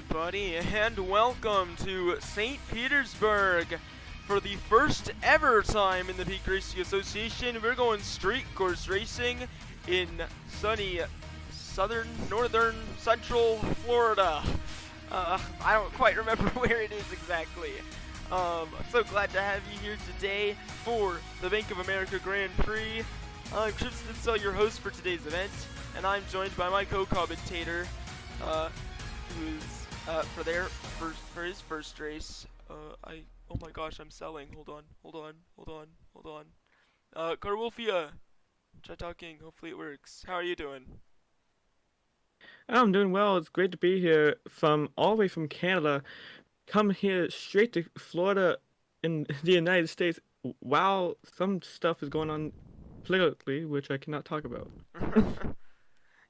everybody, and welcome to St. Petersburg. For the first ever time in the Peak Racing Association, we're going street course racing in sunny northern, central Florida. I don't quite remember where it is exactly. I'm so glad to have you here today for the Bank of America Grand Prix. I'm Tristan Sell, your host for today's event, and I'm joined by my co-commentator, who's for his first race. Oh my gosh, I'm selling. Hold on. Carwolfia, try talking. Hopefully it works. How are you doing? I'm doing well. It's great to be here all the way from Canada. Come here straight to Florida in the United States while some stuff is going on politically, which I cannot talk about.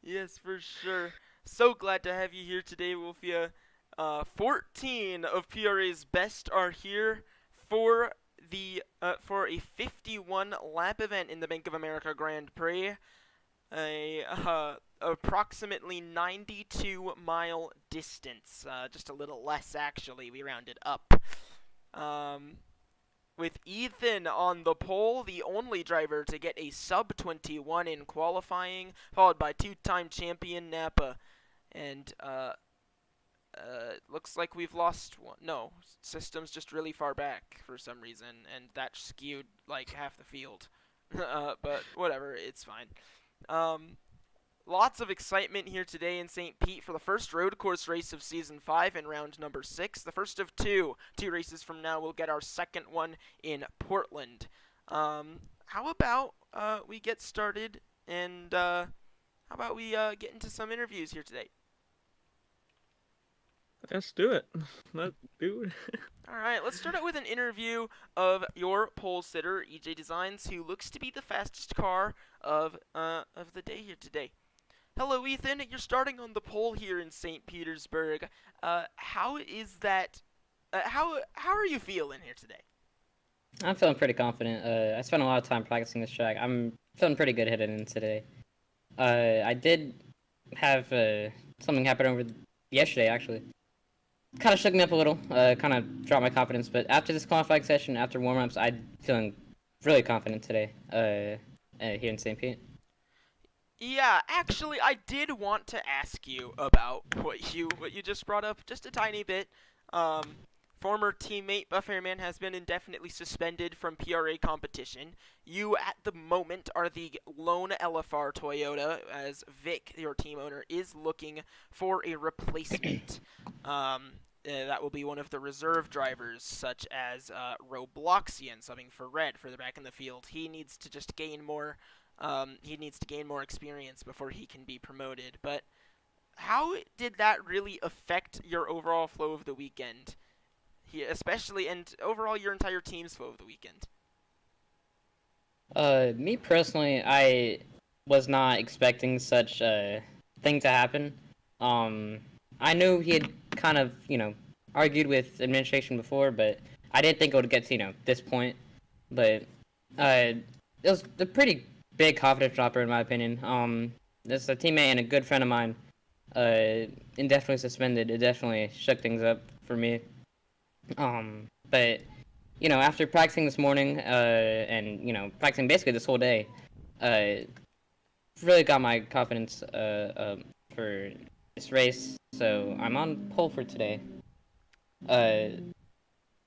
Yes, for sure. So glad to have you here today, Wolfia. 14 of PRA's best are here for a 51 lap event in the Bank of America Grand Prix. Approximately 92-mile distance, just a little less actually. We rounded up. With Ethan on the pole, the only driver to get a sub-21 in qualifying, followed by two-time champion Napa. And looks like we've lost one. No, system's just really far back for some reason, and that skewed like half the field. But whatever, it's fine. Lots of excitement here today in St. Pete for the first road course race of Season 5 in round number 6. The first of two. 2 races from now, we'll get our second one in Portland. How about we get started, and how about we get into some interviews here today? Let's do it. Let's do it. Alright, let's start out with an interview of your pole sitter, EJ Designs, who looks to be the fastest car of the day here today. Hello, Ethan. You're starting on the pole here in St. Petersburg. How is that? How are you feeling here today? I'm feeling pretty confident. I spent a lot of time practicing this track. I'm feeling pretty good headed in today. I did have something happen over yesterday, actually. Kind of shook me up a little. Kind of dropped my confidence. But after this qualifying session, after warm-ups, I'm feeling really confident today here in St. Pete. Yeah, actually, I did want to ask you about what you just brought up just a tiny bit. Former teammate Buff Airman has been indefinitely suspended from PRA competition. You, at the moment, are the lone LFR Toyota, as Vic, your team owner, is looking for a replacement. That will be one of the reserve drivers, such as Robloxian, subbing for Red, further back in the field. He needs to just gain more. He needs to gain more experience before he can be promoted. But how did that really affect your overall flow of the weekend? Especially, and overall your entire team's flow of the weekend? Me personally, I was not expecting such a thing to happen. I knew he had kind of, argued with administration before, but I didn't think it would get to, this point. But it was a pretty big confidence dropper in my opinion. This is a teammate and a good friend of mine. Indefinitely suspended. It definitely shook things up for me. But after practicing this morning, and practicing basically this whole day, really got my confidence for this race. So I'm on pole for today.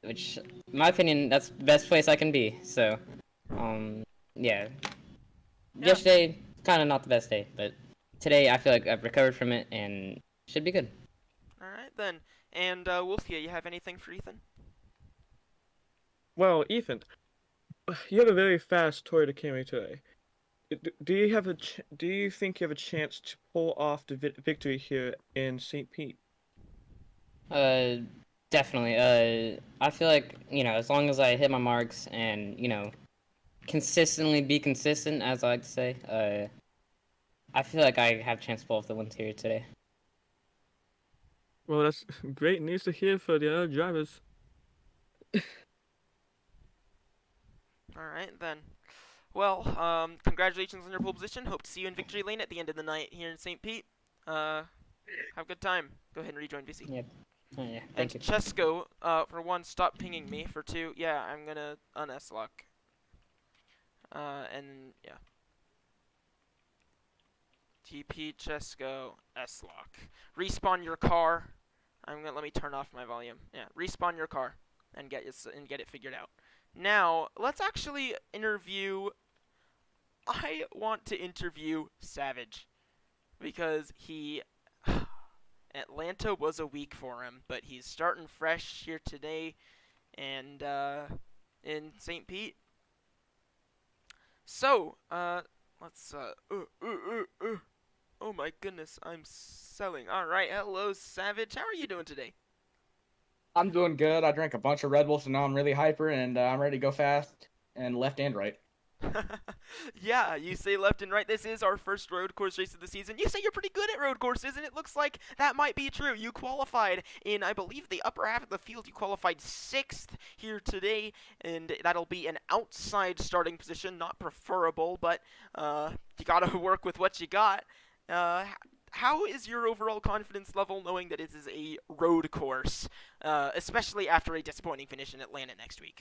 Which, in my opinion, that's the best place I can be. So, yeah. Yesterday, kind of not the best day, but today I feel like I've recovered from it and should be good. Alright then. And Wolfia, you have anything for Ethan? Well, Ethan, you have a very fast Toyota Camry today. Do you think you have a chance to pull off the victory here in St. Pete? Definitely. I feel like, as long as I hit my marks and, consistently be consistent, as I like to say, I feel like I have a chance to pull off the wins here today. Well, that's great news to hear for the other drivers. Alright then. Well, congratulations on your pole position. Hope to see you in victory lane at the end of the night here in St. Pete. Have a good time. Go ahead and rejoin VC. Yep. Oh, yeah. And Thank you. Chesko, for one, stop pinging me. For two, yeah, I'm gonna un-S-lock. And yeah. TP Chesko S-lock. Respawn your car. Let me turn off my volume. Yeah, respawn your car and get it figured out. Now, let's actually interview. I want to interview Savage because Atlanta was a week for him, but he's starting fresh here today and in St. Pete. So, let's oh my goodness, I'm selling. All right, hello Savage. How are you doing today? I'm doing good. I drank a bunch of Red Bulls, and now I'm really hyper, and I'm ready to go fast and left and right. Yeah, you say left and right. This is our first road course race of the season. You say you're pretty good at road courses, and it looks like that might be true. You qualified in, I believe, the upper half of the field. You qualified 6th here today, and that'll be an outside starting position, not preferable, but you gotta work with what you got. How is your overall confidence level knowing that it is a road course, especially after a disappointing finish in Atlanta next week?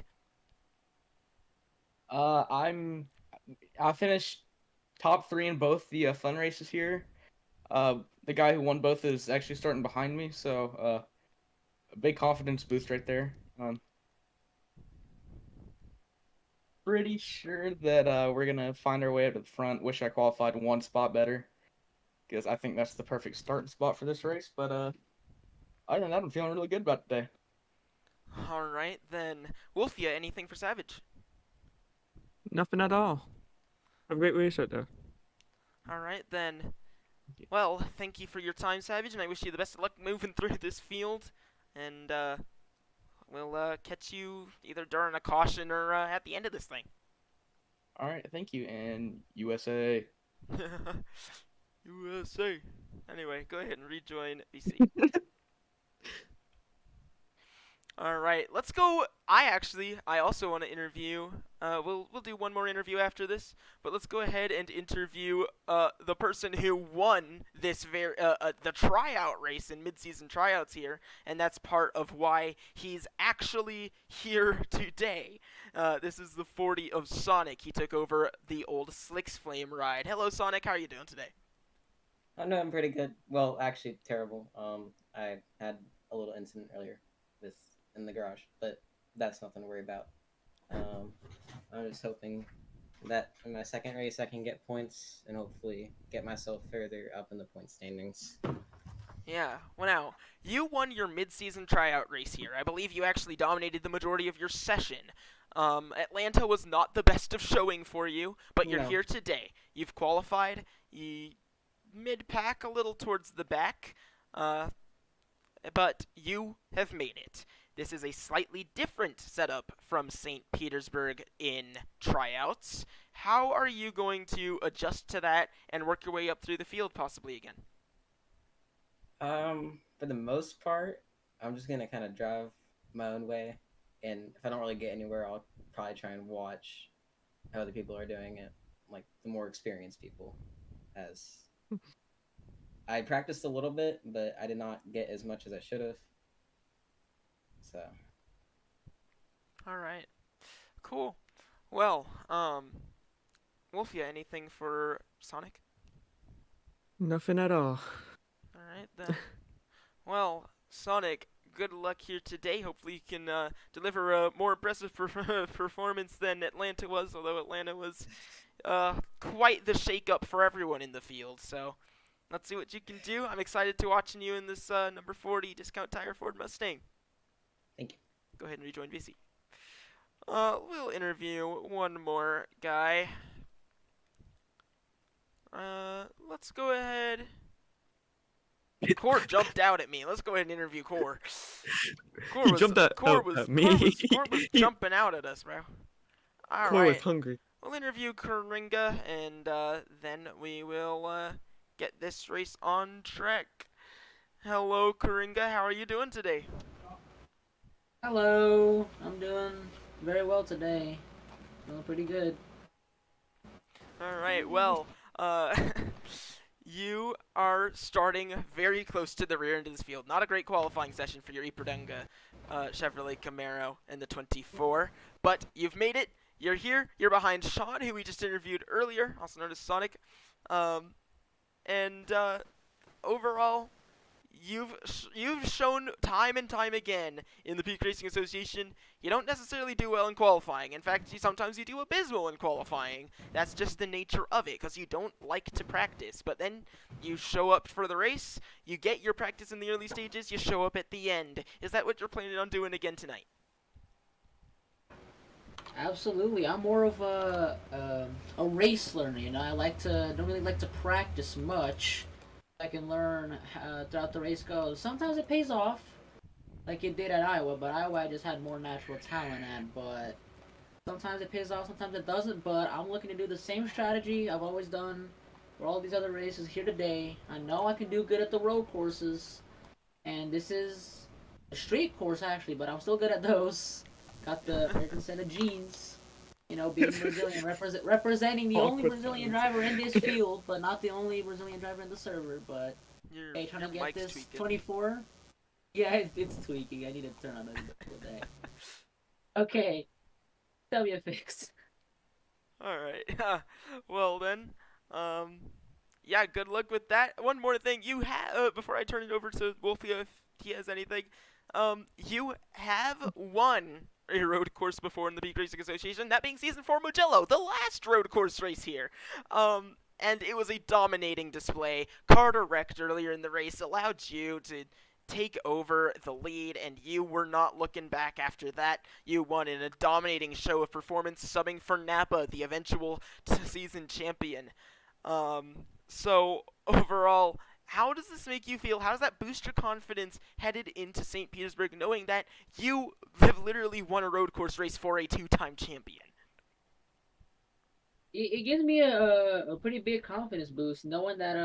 I finished top 3 in both the fun races here. The guy who won both is actually starting behind me, so a big confidence boost right there. Pretty sure that we're gonna find our way up to the front. Wish I qualified 1 spot better, because I think that's the perfect starting spot for this race. But other than that, I'm feeling really good about today. All right, then, Wolfia, anything for Savage? Nothing at all. Have a great race out there. All right, then. Well, thank you for your time, Savage, and I wish you the best of luck moving through this field. And we'll catch you either during a caution or at the end of this thing. All right, thank you, and USA. USA. Anyway, go ahead and rejoin VC. All right, let's go. I also want to interview. We'll do one more interview after this, but let's go ahead and interview the person who won this the tryout race in midseason tryouts here, and that's part of why he's actually here today. This is the 40 of Sonic. He took over the old Slicks Flame ride. Hello, Sonic. How are you doing today? Oh, no, I'm pretty good. Well, actually, terrible. I had a little incident earlier in the garage, but that's nothing to worry about. I'm just hoping that in my second race I can get points and hopefully get myself further up in the point standings. Yeah, well now, you won your mid-season tryout race here. I believe you actually dominated the majority of your session. Atlanta was not the best of showing for you, but you're No. here today. You've qualified, mid-pack, a little towards the back, but you have made it. This is a slightly different setup from St. Petersburg in tryouts. How are you going to adjust to that and work your way up through the field possibly again? For the most part, I'm just gonna kind of drive my own way, and if I don't really get anywhere, I'll probably try and watch how other people are doing it, like the more experienced people. As I practiced a little bit, but I did not get as much as I should have. So. All right. Cool. Well, Wolfia, anything for Sonic? Nothing at all. All right then. Well, Sonic, good luck here today. Hopefully you can deliver a more impressive performance than Atlanta was, although Atlanta was quite the shake-up for everyone in the field. So let's see what you can do. I'm excited to watching you in this number 40 discount tire Ford Mustang. Thank you. Go ahead and rejoin VC. We'll interview one more guy. Let's go ahead. Core jumped out at me. Let's go ahead and interview Core. He jumped out at me. Core was jumping out at us, bro. All Core was right. hungry. We'll interview Karinga, and then we will get this race on track. Hello, Karinga. How are you doing today? Hello, I'm doing very well today. Feeling pretty good. All right. Well, you are starting very close to the rear end of this field. Not a great qualifying session for your Iperdunga Chevrolet Camaro in the 24, but you've made it. You're here. You're behind Sean, who we just interviewed earlier, also known as Sonic. And overall, you've shown time and time again in the Peak Racing Association you don't necessarily do well in qualifying. In fact, sometimes you do abysmal in qualifying. That's just the nature of it, because you don't like to practice. But then you show up for the race, you get your practice in the early stages, you show up at the end. Is that what you're planning on doing again tonight? Absolutely. I'm more of a race learner. You know, don't really like to practice much. I can learn throughout the race goes. Sometimes it pays off, like it did at Iowa. But Iowa I just had more natural talent at. But sometimes it pays off, sometimes it doesn't. But I'm looking to do the same strategy I've always done for all these other races here today. I know I can do good at the road courses, and this is a street course actually, but I'm still good at those. Got the American set of genes. You know, being Brazilian, representing the only Brazilian driver in this field, but not the only Brazilian driver in the server. But hey, trying to get this tweaking. 24. Yeah, it's tweaking. I need to turn on it today. Okay, tell me a fix. All right. Well then, yeah. Good luck with that. One more thing, you have before I turn it over to Wolfia if he has anything. You have won a road course before in the Peak Racing Association, that being Season 4 Mugello, the last road course race here. And it was a dominating display. Carter wrecked earlier in the race, allowed you to take over the lead, and you were not looking back after that. You won in a dominating show of performance, subbing for Napa, the eventual season champion. So, overall, how does this make you feel? How does that boost your confidence headed into St. Petersburg, knowing that you have literally won a road course race for a two-time champion? It gives me a pretty big confidence boost, knowing that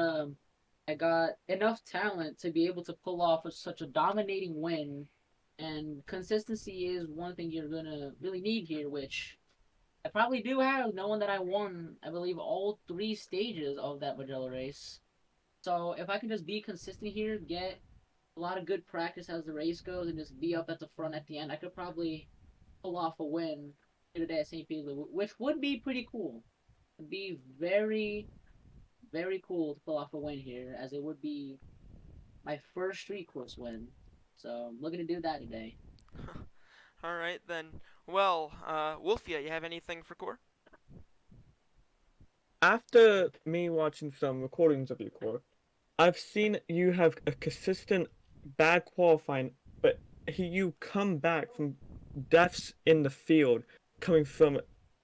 I got enough talent to be able to pull off such a dominating win. And consistency is one thing you're gonna really need here, which I probably do have, knowing that I won, I believe, all 3 stages of that Mugello race. So if I can just be consistent here, get a lot of good practice as the race goes, and just be up at the front at the end, I could probably pull off a win here today at St. Petersburg, which would be pretty cool. It'd be very, very cool to pull off a win here, as it would be my first street course win. So I'm looking to do that today. All right, then. Well, Wolfia, you have anything for Core? After me watching some recordings of your Core, I've seen you have a consistent bad qualifying, but you come back from deaths in the field, coming from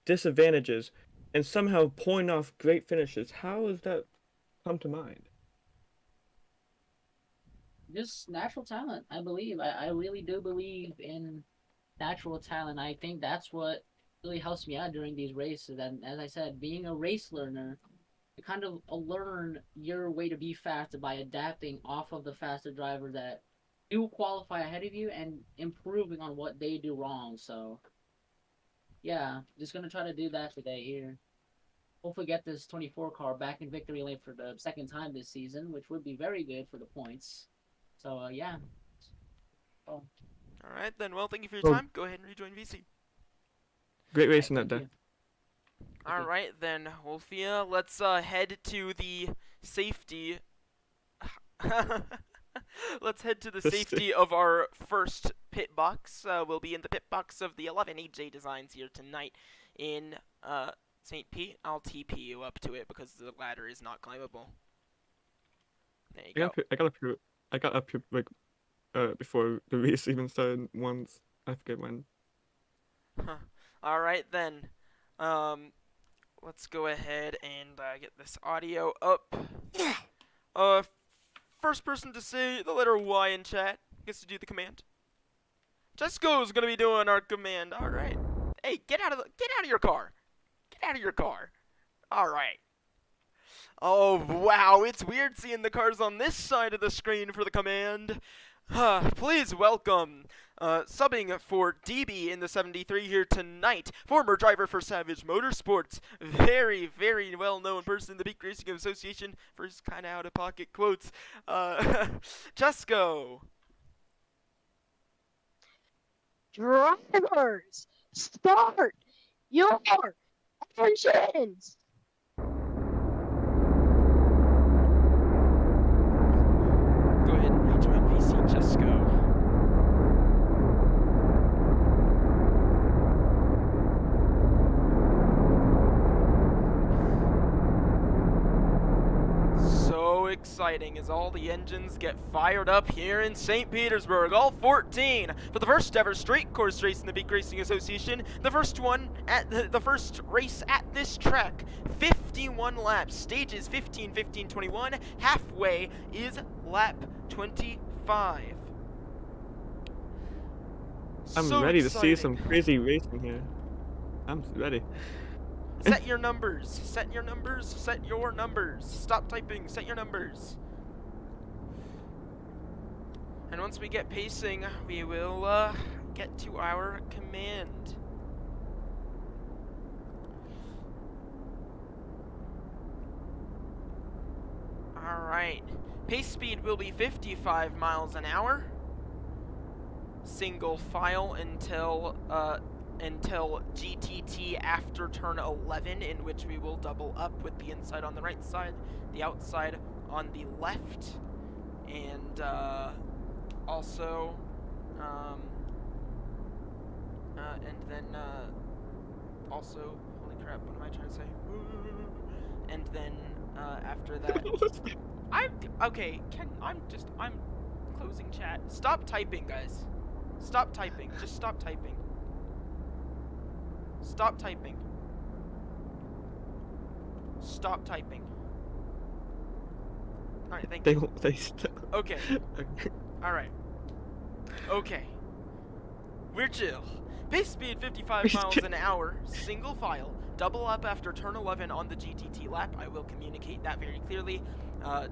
disadvantages, and somehow pulling off great finishes. How has that come to mind? Just natural talent, I believe. I really do believe in natural talent. I think that's what really helps me out during these races. And as I said, being a race learner, you kind of learn your way to be faster by adapting off of the faster drivers that do qualify ahead of you and improving on what they do wrong. So, yeah, just going to try to do that today here. Hopefully get this 24 car back in victory lane for the second time this season, which would be very good for the points. So, yeah. Oh. All right, then. Well, thank you for your time. Go ahead and rejoin VC. Great racing that day. All right, then, Wolfia, let's head to the safety. Let's head to the safety of our first pit box. We'll be in the pit box of the 11 AJ Designs here tonight in St. Pete. I'll TP you up to it because the ladder is not climbable. There you go. I got up here like before the race even started once. I forget when. Huh. All right then. Let's go ahead and get this audio up. First person to say the letter Y in chat gets to do the command. Jesco's gonna be doing our command. All right. Hey, get out of your car. Get out of your car. All right. Oh wow, it's weird seeing the cars on this side of the screen for the command. Please welcome, subbing for DB in the 73 here tonight, former driver for Savage Motorsports, very, very well-known person in the Peak Racing Association for his kind of out-of-pocket quotes, Chesko. Drivers, start your engines! Go ahead and rejoin VC Chesko. So exciting as all the engines get fired up here in St. Petersburg, all 14 for the first ever straight course race in the Peak Racing Association, the first one at the first race at this track. 51 laps, stages 15, 15, 21, halfway is lap 25. I'm So ready to see exciting. some crazy racing here. I'm ready. Set your numbers. Set your numbers. Set your numbers. Stop typing. Set your numbers. And once we get pacing, we will get to our command. Alright. Pace speed will be 55 miles an hour. Single file until GTT after turn 11, in which we will double up with the inside on the right side, the outside on the left, and also, and then also, holy crap, what am I trying to say? And then after that, I'm closing chat. Stop typing, guys. Stop typing. Just stop typing. Stop typing. Stop typing. Alright, thank you. Okay. Alright. Okay. We're chill. Pace speed 55 miles an hour, single file, double up after turn 11 on the GTT lap. I will communicate that very clearly.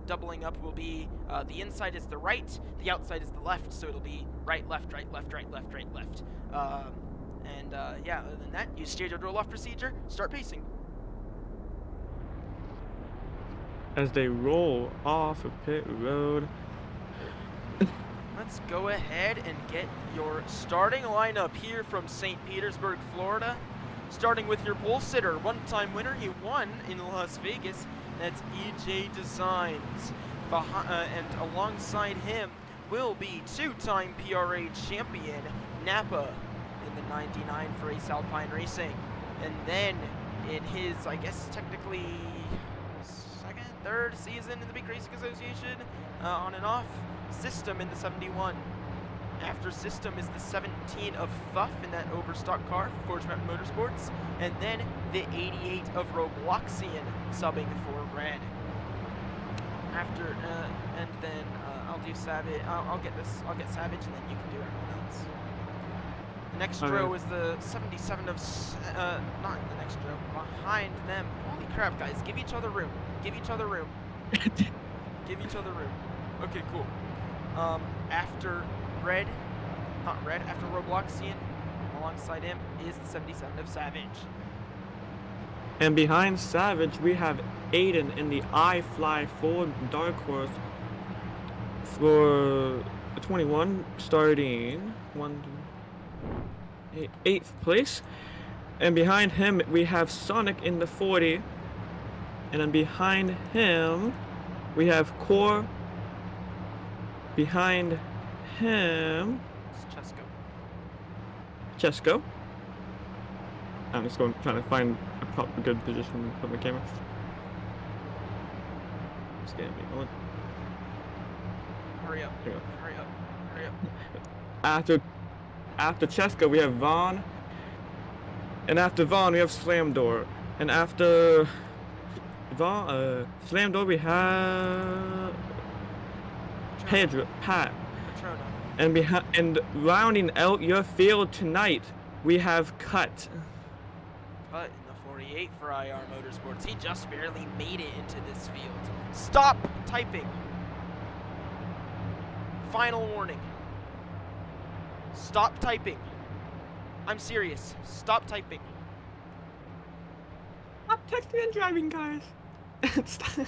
Doubling up will be, the inside is the right, the outside is the left, so it'll be right, left, right, left, right, left, right, left. Yeah, other than that, use standard roll-off procedure, start pacing. As they roll off of pit road. Let's go ahead and get your starting lineup here from St. Petersburg, Florida. Starting with your pole sitter, one-time winner, he won in Las Vegas. That's EJ Designs. And alongside him will be two-time PRA champion Napa in the 99 for Ace Alpine Racing. And then in his, I guess technically second, third season in the Peak Racing Association, on and off, System in the 71. After System is the 17 of Fuff in that overstock car for Forge Mountain Motorsports, and then the 88 of Robloxian subbing for Red. After, and then I'll do Savage. I'll get Savage, and then you can do everyone else. The next row is the 77 of, not the next row, behind them. Holy crap, guys! Give each other room. Give each other room. Give each other room. Okay, cool. After Red, after Robloxian, alongside him is the 77 of Savage. And behind Savage, we have Aiden in the iFly Ford Dark Horse for 21, starting 8th place. And behind him, we have Sonic in the 40. And then behind him, we have Core. Behind him, It's Chesko. I'm just trying to find a good position to put my camera. Just getting me going. Hurry up. Here we go. Hurry up. Hurry up. After Chesko, we have Vaughn. And after Vaughn, we have Slam Door. And after Slam Door, we have Pat. Patrono. And rounding out your field tonight, we have Cut. But in the 48 for IR Motorsports, he just barely made it into this field. Stop typing. final warning. Stop typing. I'm serious. Stop typing. Stop texting and driving, guys. Stop. We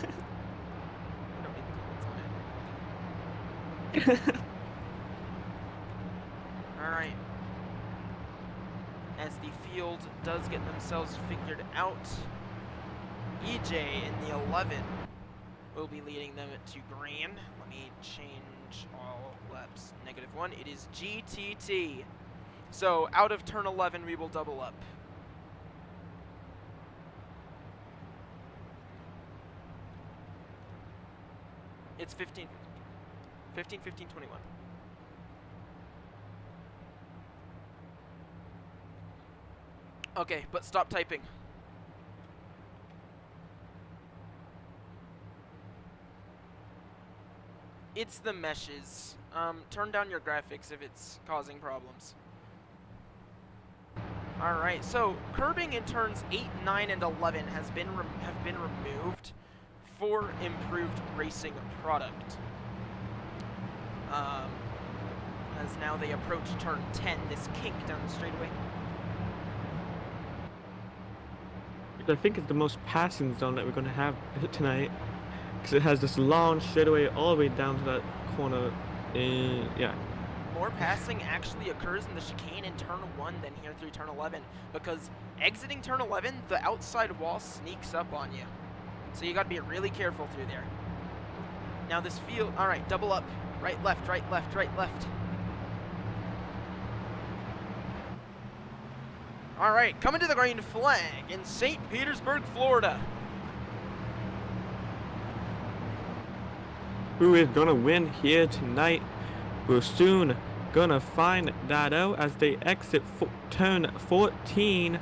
don't need the comments on it. Alright. As the field does get themselves figured out, EJ in the 11 will be leading them to green. Let me change all laps. -1. It is GTT. So out of turn 11, we will double up. It's 15, 15, 15, 21. Okay, but stop typing. It's the meshes. Turn down your graphics if it's causing problems. Alright, so curbing in turns 8, 9, and 11 have been removed for improved racing product. As now they approach turn 10, this kink down the straightaway. I think it's the most passing zone that we're going to have tonight. Because it has this long straightaway all the way down to that corner. Yeah. More passing actually occurs in the chicane in turn 1 than here through turn 11. Because exiting turn 11, the outside wall sneaks up on you. So you got to be really careful through there. Now this field, alright, double up. Right, left, right, left, right, left. Alright, coming to the green flag in St. Petersburg, Florida. Who is gonna win here tonight? We're soon gonna find that out as they exit turn 14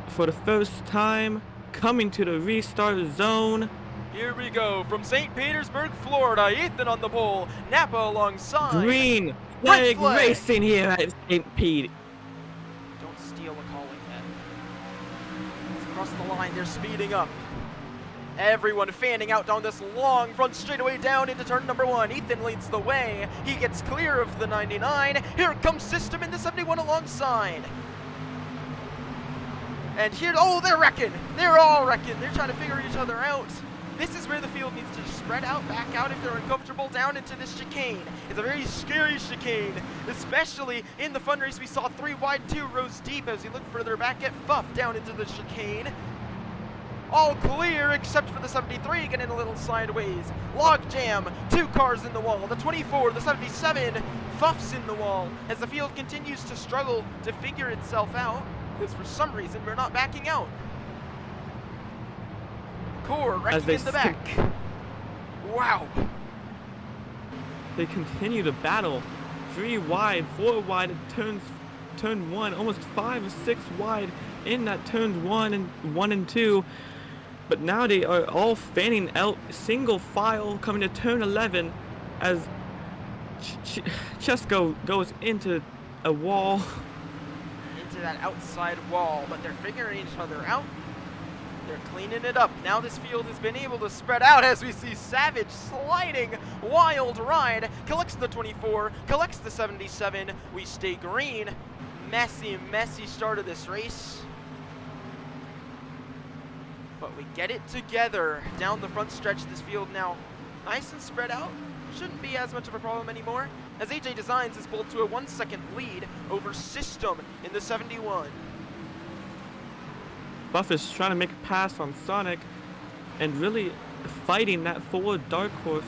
for the first time, coming to the restart zone. Here we go from St. Petersburg, Florida. Ethan on the pole, Napa alongside. Green Red flag flag. racing here at St. Pete. Don't steal a call like that. It's across the line, they're speeding up. Everyone fanning out down this long front straightaway down into turn number 1. Ethan leads the way. He gets clear of the 99. Here comes System in the 71 alongside. And here, oh, they're wrecking. They're all wrecking. They're trying to figure each other out. This is where the field needs to spread out, back out if they're uncomfortable down into this chicane. It's a very scary chicane, especially in the fun race. We saw 3 wide, 2 rows deep as we look further back at Fuff down into the chicane. All clear except for the 73 getting a little sideways. Log jam, 2 cars in the wall. The 24, the 77, Fuff's in the wall as the field continues to struggle to figure itself out because for some reason we're not backing out. Core wrecking in the back. Wow. They continue to battle. 3 wide, 4 wide, turn 1, almost 5 or 6 wide in that turns 1 and 2. But now they are all fanning out single file coming to turn 11 as Chesko goes into a wall. Into that outside wall, but they're figuring each other out. They're cleaning it up. Now this field has been able to spread out as we see Savage sliding. Wild ride. Collects the 24. Collects the 77. We stay green. Messy start of this race. But we get it together down the front stretch. This field now nice and spread out. Shouldn't be as much of a problem anymore. As AJ Designs is pulled to a 1-second lead over System in the 71. Buff is trying to make a pass on Sonic and really fighting that forward Dark Horse,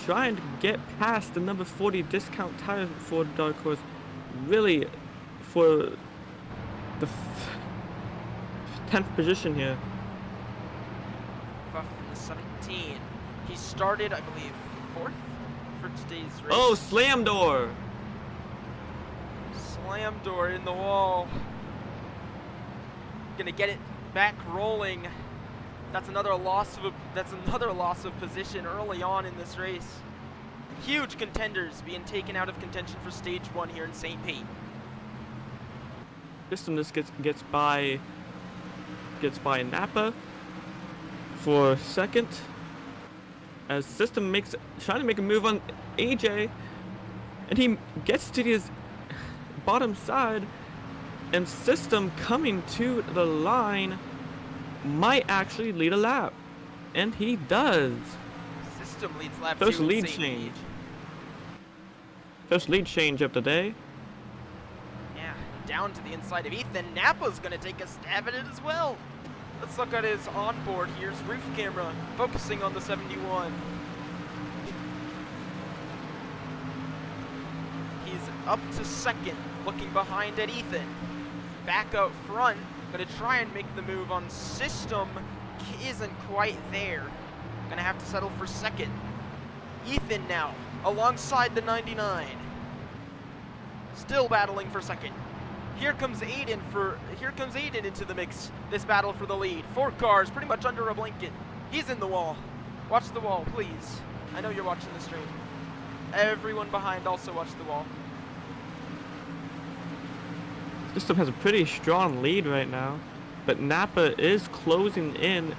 trying to get past the number 40 discount tire for Dark Horse, really for the 10th position here. Buff in the 17. He started, I believe, 4th for today's race. Oh, slam door! Slam door in the wall. Gonna get it back rolling. That's another loss of position early on in this race. Huge contenders being taken out of contention for stage 1 here in St. Pete. System just gets by Napa for second as System trying to make a move on AJ, and he gets to his bottom side, and System coming to the line might actually lead a lap, and he does. System leads lap First 2 in lead St. change. Pete. First lead change of the day. Yeah, down to the inside of Ethan. Napa's gonna take a stab at it as well. Let's look at his onboard. Here's roof camera focusing on the 71. He's up to second, looking behind at Ethan. Back out front, gonna try and make the move on System. Isn't quite there. Gonna have to settle for second. Ethan now, alongside the 99. Still battling for second. Here comes Aiden into the mix. This battle for the lead. 4 cars, pretty much under a blanket. He's in the wall. Watch the wall, please. I know you're watching the stream. Everyone behind also watch the wall. System has a pretty strong lead right now, but Napa is closing in.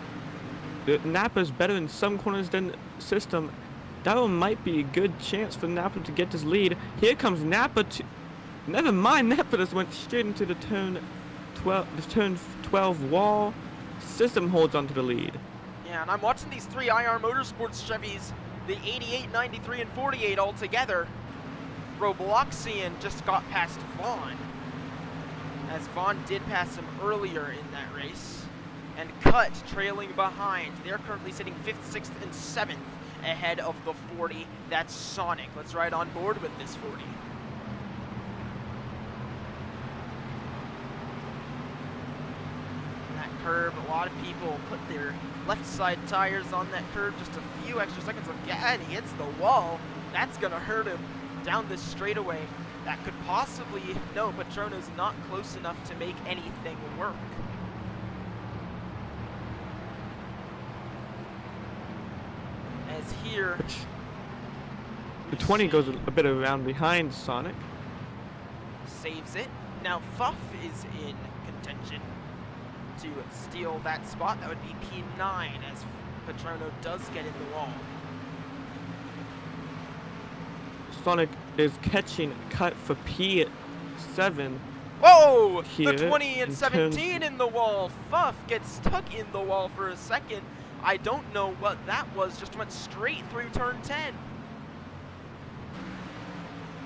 Napa's better in some corners than System. That one might be a good chance for Napa to get this lead. Here comes Napa to... Never mind, Napa just went straight into the turn 12 wall. System holds onto the lead. Yeah, and I'm watching these 3 IR Motorsports Chevys, the 88, 93, and 48 all together. Robloxian just got past Vaughn, as Vaughn did pass him earlier in that race. And Cut trailing behind. They're currently sitting 5th, 6th, and 7th ahead of the 40. That's Sonic. Let's ride on board with this 40. That curb, a lot of people put their left side tires on that curb, just a few extra seconds of gas, and he hits the wall. That's gonna hurt him down this straightaway. That could possibly, no, Patrona's not close enough to make anything work. As here, The 20 goes a bit around behind Sonic. saves it. Now Fuff is in contention to steal that spot. That would be P9 as Patrono does get in the wall. Sonic is catching Cut for P7. Whoa! Here, The 20 and in 17 in the wall. Fuff gets stuck in the wall for a second. I don't know what that was. Just went straight through turn 10.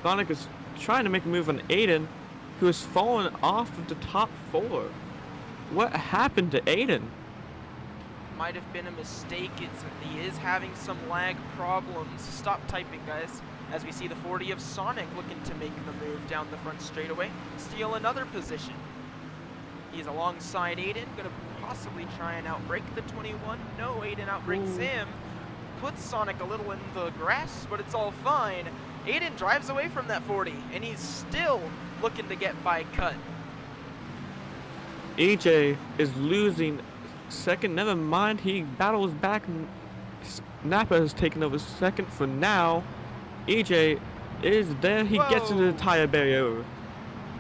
Sonic is trying to make a move on Aiden, who has fallen off of the top 4. What happened to Aiden? Might have been a mistake. He is having some lag problems. Stop typing, guys. As we see the 40 of Sonic looking to make the move down the front straightaway, steal another position. He's alongside Aiden, gonna possibly try and outbrake the 21. No, Aiden outbreaks him. Puts Sonic a little in the grass, but it's all fine. Aiden drives away from that 40, and he's still looking to get by Cut. AJ is losing second. Never mind, he battles back. Napa has taken over second for now. AJ is there. He gets into the tire barrier.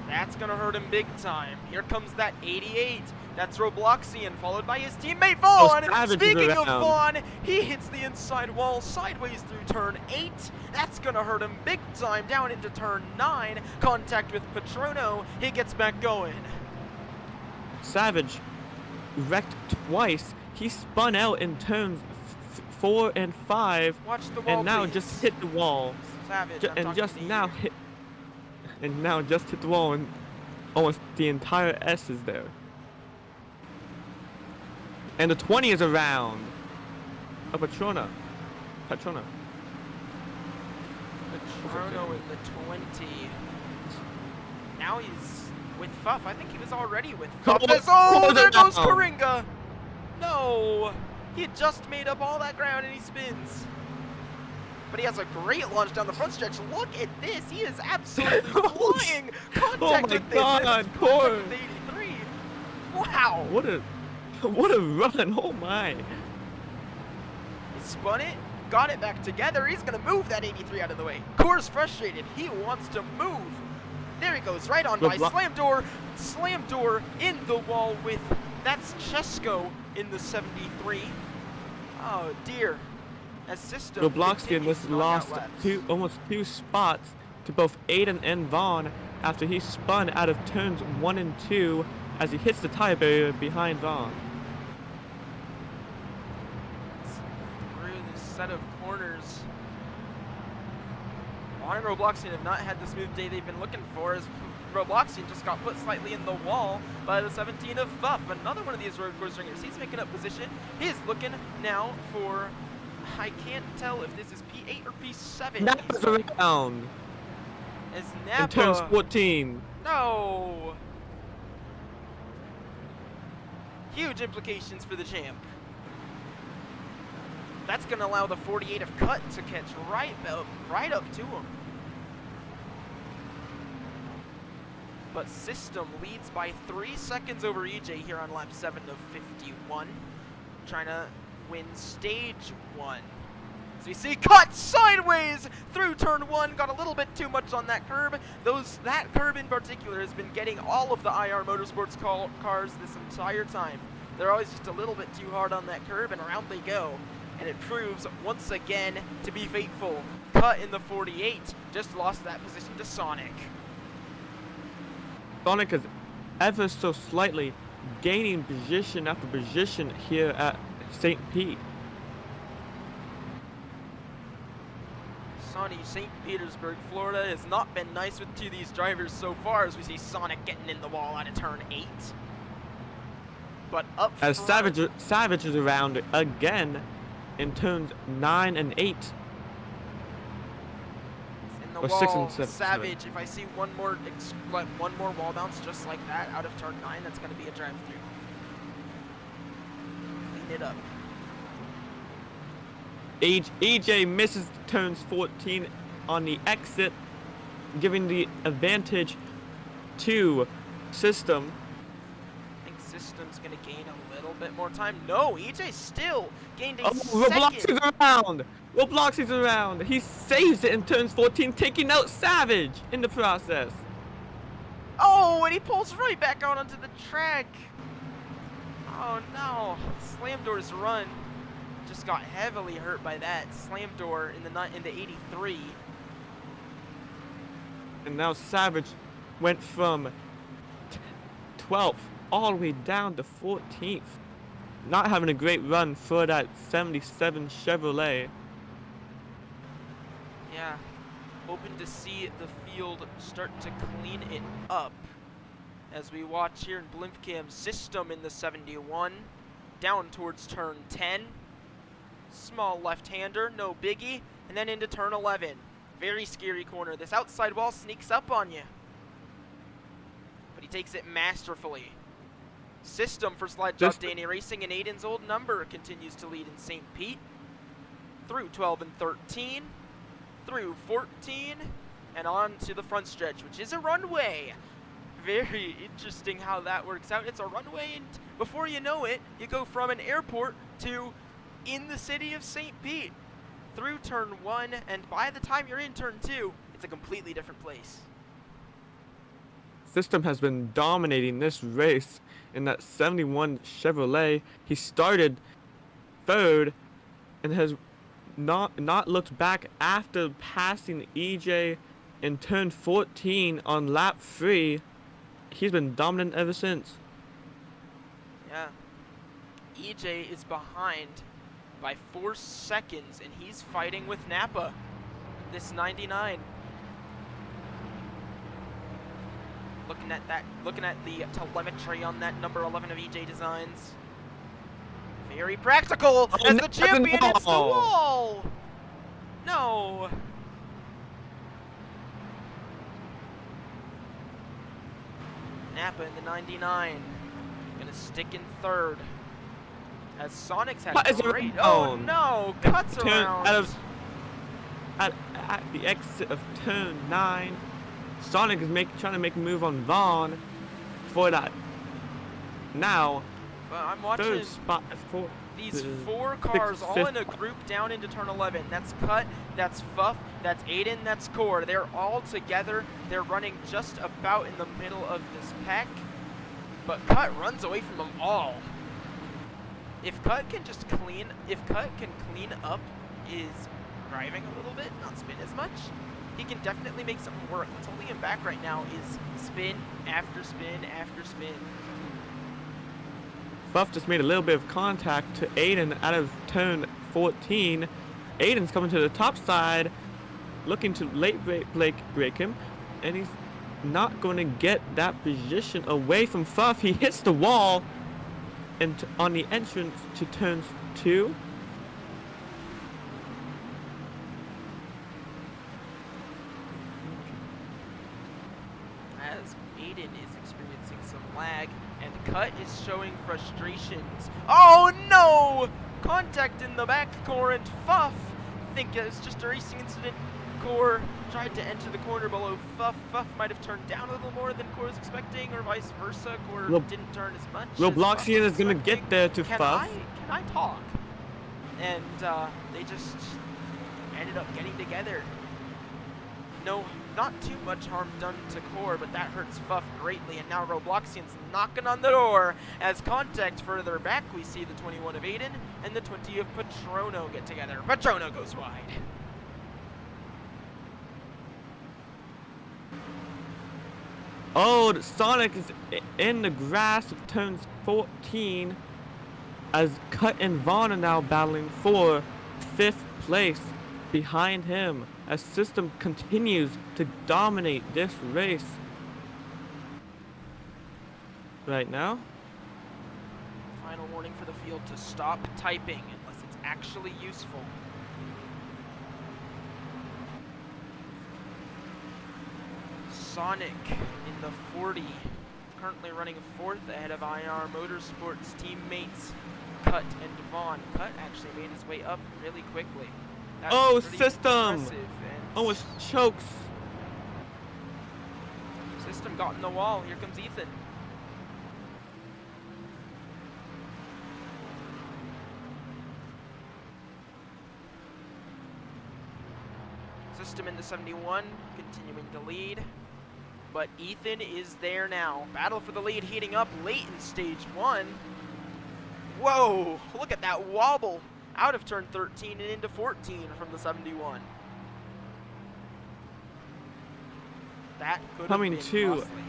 That's gonna hurt him big time. Here comes that 88. That's Robloxian, followed by his teammate Vaughn. Savage is Speaking of around. Vaughn, he hits the inside wall sideways through turn 8. That's gonna hurt him big time down into turn 9. Contact with Patrono. He gets back going. Savage wrecked twice. He spun out in turns 4 and 5, Watch the wall, and now please. just hit the wall. Savage, I'm And talking just to you. now hit. And now just hit the wall, and almost the entire S is there. And the 20 is around. A Patrona. Patrono with the 20. Now he's with Fuff. I think he was already with Fuff. Oh, there goes Coringa! No! He had just made up all that ground and he spins. But he has a great launch down the front stretch. Look at this. He is absolutely flying. Contact Oh my with God, this. Contact Cor. with 83. Wow. What a run! Oh my! He spun it, got it back together. He's gonna move that 83 out of the way. Core's frustrated. He wants to move. There he goes, right on by. Slam door in the wall with, that's Chesko in the 73. Oh dear. as System Robloxkin continues just to knock out lost laps. almost two spots to both Aiden and Vaughn after he spun out of turns 1 and 2 as he hits the tire barrier behind Vaughn. Through this set of corners. Vaughn and Robloxian have not had the smooth day they've been looking for, as Robloxian just got put slightly in the wall by the 17 of Fuff. Another one of these road course ringers. He's making up position. He's looking now for, I can't tell if this is P8 or P7. Napa's around As in turns Napa. 14. No! Huge implications for the champ. That's going to allow the 48 of Cut to catch right up to him. But System leads by 3 seconds over EJ here on lap 7 of 51. Trying to win stage 1. As we see Cut sideways through turn 1, got a little bit too much on that curb. That curb in particular has been getting all of the IR Motorsports cars this entire time. They're always just a little bit too hard on that curb, and around they go. And it proves once again to be faithful. Cut in the 48 just lost that position to Sonic. Sonic is ever so slightly gaining position after position here at St. Pete. Sunny St. Petersburg, Florida has not been nice to these drivers so far, as we see Sonic getting in the wall out of turn 8. But up As front, Savage is around again in turns 9 and 8. in the or wall, 6 and 7, Savage, if I see one more wall bounce just like that out of turn 9, that's going to be a drive-through. Clean it up. EJ misses turns 14 on the exit, giving the advantage to System. I think System's going to gain a little bit more time. No, EJ still gained a Roblox is second. around! Roblox is around! He saves it in turns 14, taking out Savage in the process. Oh, and he pulls right back out onto the track. Oh no, Slam Door's run just got heavily hurt by that. Slam Door in the 83. And now Savage went from 12th all the way down to 14th. Not having a great run for that 77 Chevrolet. Yeah, hoping to see the field start to clean it up. As we watch here in Blimpcam, System in the 71, down towards turn 10. Small left-hander, no biggie, and then into turn 11. Very scary corner. This outside wall sneaks up on you. But he takes it masterfully. System for Slide Job Just- Danny Racing, and Aiden's old number continues to lead in St. Pete. Through 12 and 13, through 14, and on to the front stretch, which is a runway. Very interesting how that works out. It's a runway, and before you know it, you go from an airport to in the city of St. Pete. Through turn 1, and by the time you're in turn 2, it's a completely different place. System has been dominating this race in that 71 Chevrolet. He started third and has not looked back after passing EJ in turn 14 on lap 3. He's been dominant ever since. Yeah. EJ is behind by 4 seconds, and he's fighting with Napa. This 99. Looking at the telemetry on that number 11 of EJ Designs. Very practical as the champion hits the wall. No. Napa in the 99. Gonna stick in third. As Sonic's had What is great. around? Oh no! Cuts Turn around. out of at the exit of turn 9. Sonic is trying to make a move on Vaughn for that. Now, Well, I'm watching third spot for these the 4 cars all fifth- in a group down into turn 11. That's Cut, that's Fuff, that's Aiden, that's Core. They're all together. They're running just about in the middle of this pack. But Cut runs away from them all. If Cut can clean up is driving a little bit, not spin as much. He can definitely make something work. What's holding him back right now is spin after spin after spin. Fuff just made a little bit of contact to Aiden out of turn 14. Aiden's coming to the top side, looking to late break him, and he's not going to get that position away from Fuff. He hits the wall and on the entrance to turns 2. As Aiden is experiencing some lag, and Cut is showing frustrations. Oh no! Contact in the back core, and Fuff, I think it's just a racing incident. Core tried to enter the corner below Fuff. Fuff might have turned down a little more than Core was expecting, or vice versa. Core didn't turn as much. Robloxian is going to get there to Can Fuff. I talk? And they just ended up getting together. No, not too much harm done to Core, but that hurts Fuff greatly. And now Robloxian's knocking on the door. As contact further back, we see the 21 of Aiden and the 20 of Patrono get together. Patrono goes wide. Oh, Sonic is in the grass of turns 14 as Cut and Vaughn are now battling for 5th place behind him as System continues to dominate this race. Right now. Final warning for the field to stop typing unless it's actually useful. Sonic in the 40, currently running 4th ahead of IR Motorsports teammates Cut and Vaughn. Cut actually made his way up really quickly. That's Oh, pretty System! impressive, and Almost chokes. System got in the wall. Here comes Ethan. System in the 71, continuing to lead. But Ethan is there now. Battle for the lead heating up late in stage 1. Whoa, look at that wobble. Out of turn 13 and into 14 from the 71. That could have Coming been to costly.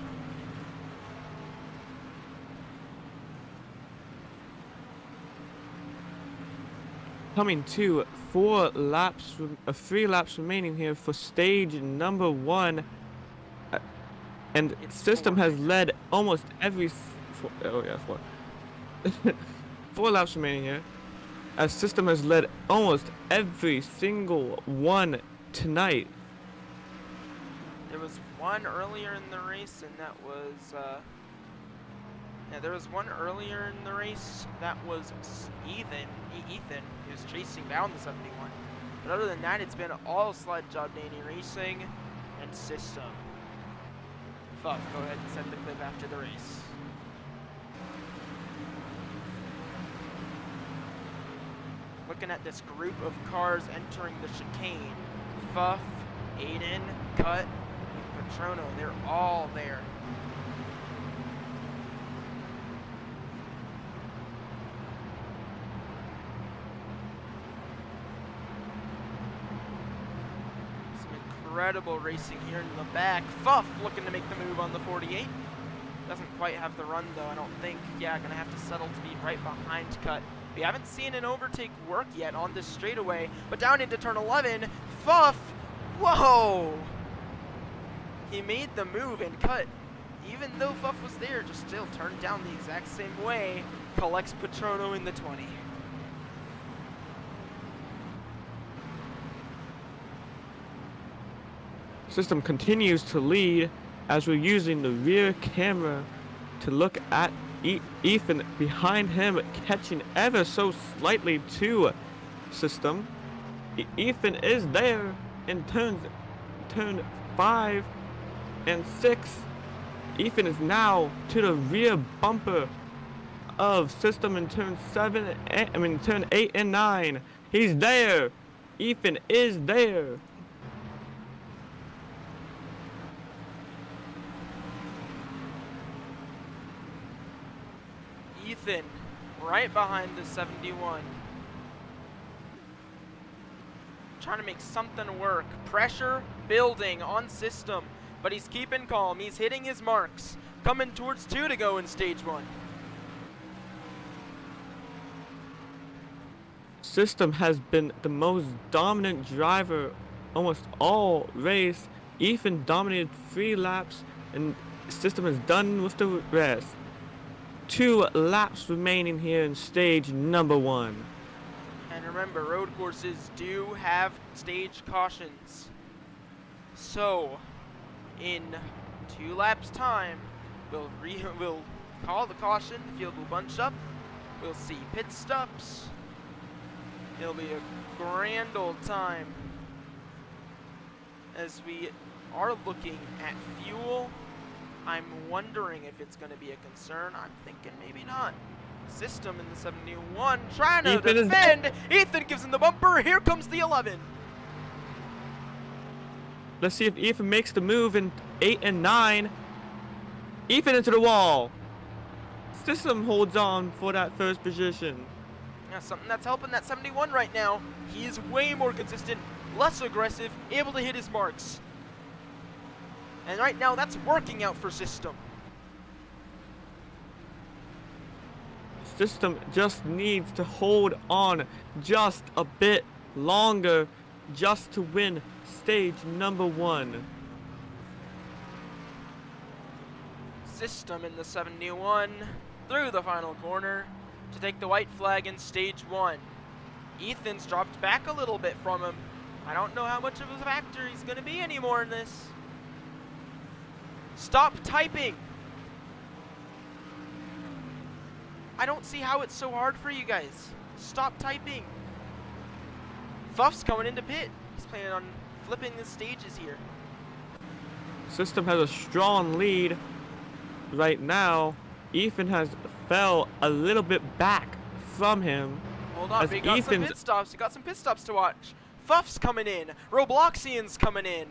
Coming to 3 laps remaining here for stage number 1. And It's System 4. has led almost every 4 laps remaining here. As System has led almost every single one tonight. There was one earlier in the race, and that was, there was one earlier in the race. That was Ethan, who was chasing down the 71. But other than that, it's been all Sled Job Danny Racing and System. Fuck, go ahead and send the clip after the race. Looking at this group of cars entering the chicane. Fuff, Aiden, Cut, and Patrono, they're all there. Some incredible racing here in the back. Fuff looking to make the move on the 48. Doesn't quite have the run though, I don't think. Yeah, gonna have to settle to be right behind Cut. We haven't seen an overtake work yet on this straightaway, but down into turn 11, Fuff, whoa! He made the move and Cut, even though Fuff was there, just still turned down the exact same way, collects Patrono in the 20. System continues to lead as we're using the rear camera to look at Ethan behind him, catching ever so slightly to System. Ethan is there in turn 5 and 6. Ethan is now to the rear bumper of System in turn 8 and 9. He's there. Ethan is there. Ethan, right behind the 71. trying to make something work. Pressure building on System, but he's keeping calm. He's hitting his marks. Coming towards 2 to go in stage 1. System has been the most dominant driver almost all race. Ethan dominated 3 laps, and System is done with the rest. 2 laps remaining here in stage number 1. And remember, road courses do have stage cautions. So, in 2 laps time, we'll call the caution. The field will bunch up. We'll see pit stops. It'll be a grand old time as we are looking at fuel. I'm wondering if it's going to be a concern. I'm thinking maybe not. System in the 71 trying to defend. Ethan gives him the bumper. Here comes the 11. Let's see if Ethan makes the move in 8 and 9. Ethan into the wall. System holds on for that first position. Yeah, something that's helping that 71 right now. He is way more consistent, less aggressive, able to hit his marks. And right now, that's working out for System. System just needs to hold on just a bit longer just to win stage number 1. System in the 71 through the final corner to take the white flag in stage 1. Ethan's dropped back a little bit from him. I don't know how much of a factor he's going to be anymore in this. Stop typing. I don't see how it's so hard for you guys. Stop typing. Fuff's coming into pit. He's planning on flipping the stages here. System has a strong lead right now. Ethan has fell a little bit back from him. Hold on, as we got some pit stops. We got some pit stops to watch. Fuff's coming in. Robloxian's coming in.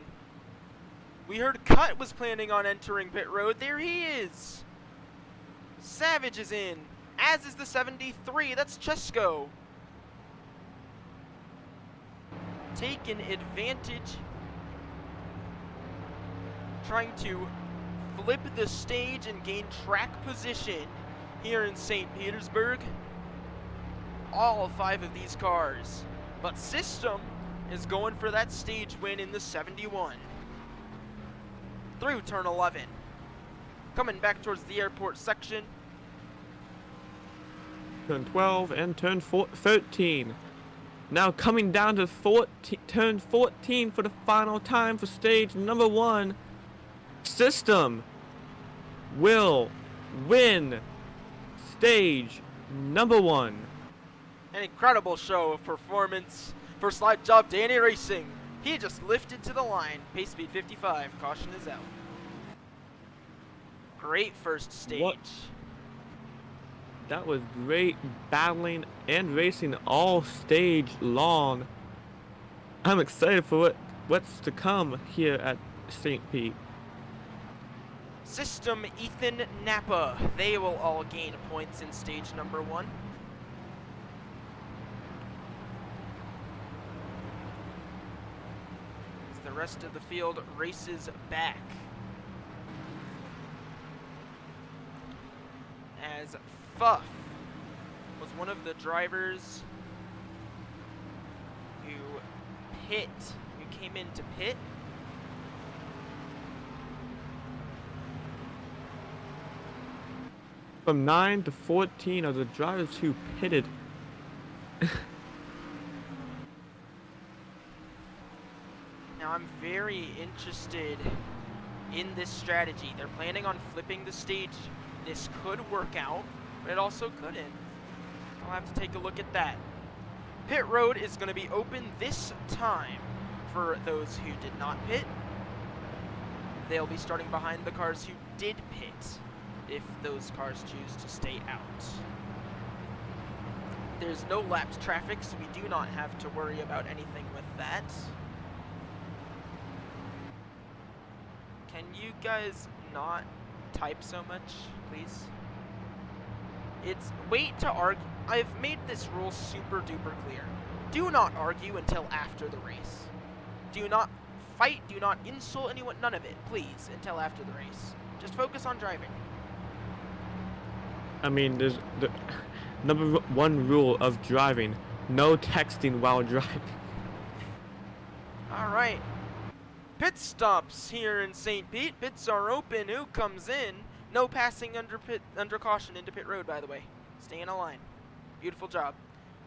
We heard Cut was planning on entering pit road. There he is. Savage is in, as is the 73. That's Chesko. Taking advantage. Trying to flip the stage and gain track position here in St. Petersburg. All 5 of these cars. But System is going for that stage win in the 71. Through turn 11. Coming back towards the airport section. Turn 12 and turn 13. Now coming down to turn 14 for the final time for stage number 1. System will win stage number 1. An incredible show of performance for Slide Job Danny Racing. He just lifted to the line. Pace speed 55. Caution is out. Great first stage. That was great battling and racing all stage long. I'm excited for what's to come here at St. Pete. System, Ethan, Napa. They will all gain points in stage number 1. As the rest of the field races back. As Fuff was one of the drivers who came into pit. From 9 to 14 are the drivers who pitted. Now I'm very interested in this strategy. They're planning on flipping the stage. This could work out, but it also couldn't. I'll have to take a look at that. Pit road is going to be open this time for those who did not pit. They'll be starting behind the cars who did pit, if those cars choose to stay out. There's no lapped traffic, so we do not have to worry about anything with that. Can you guys not type so much, please? It's wait to argue. I've made this rule super duper clear. Do not argue until after the race. Do not fight, do not insult anyone, none of it, please, until after the race. Just focus on driving. I mean, there's the number one rule of driving: no texting while driving. All right. Pit stops here in St. Pete. Pits are open. Who comes in? No passing under caution into pit road, by the way. Stay in a line. Beautiful job.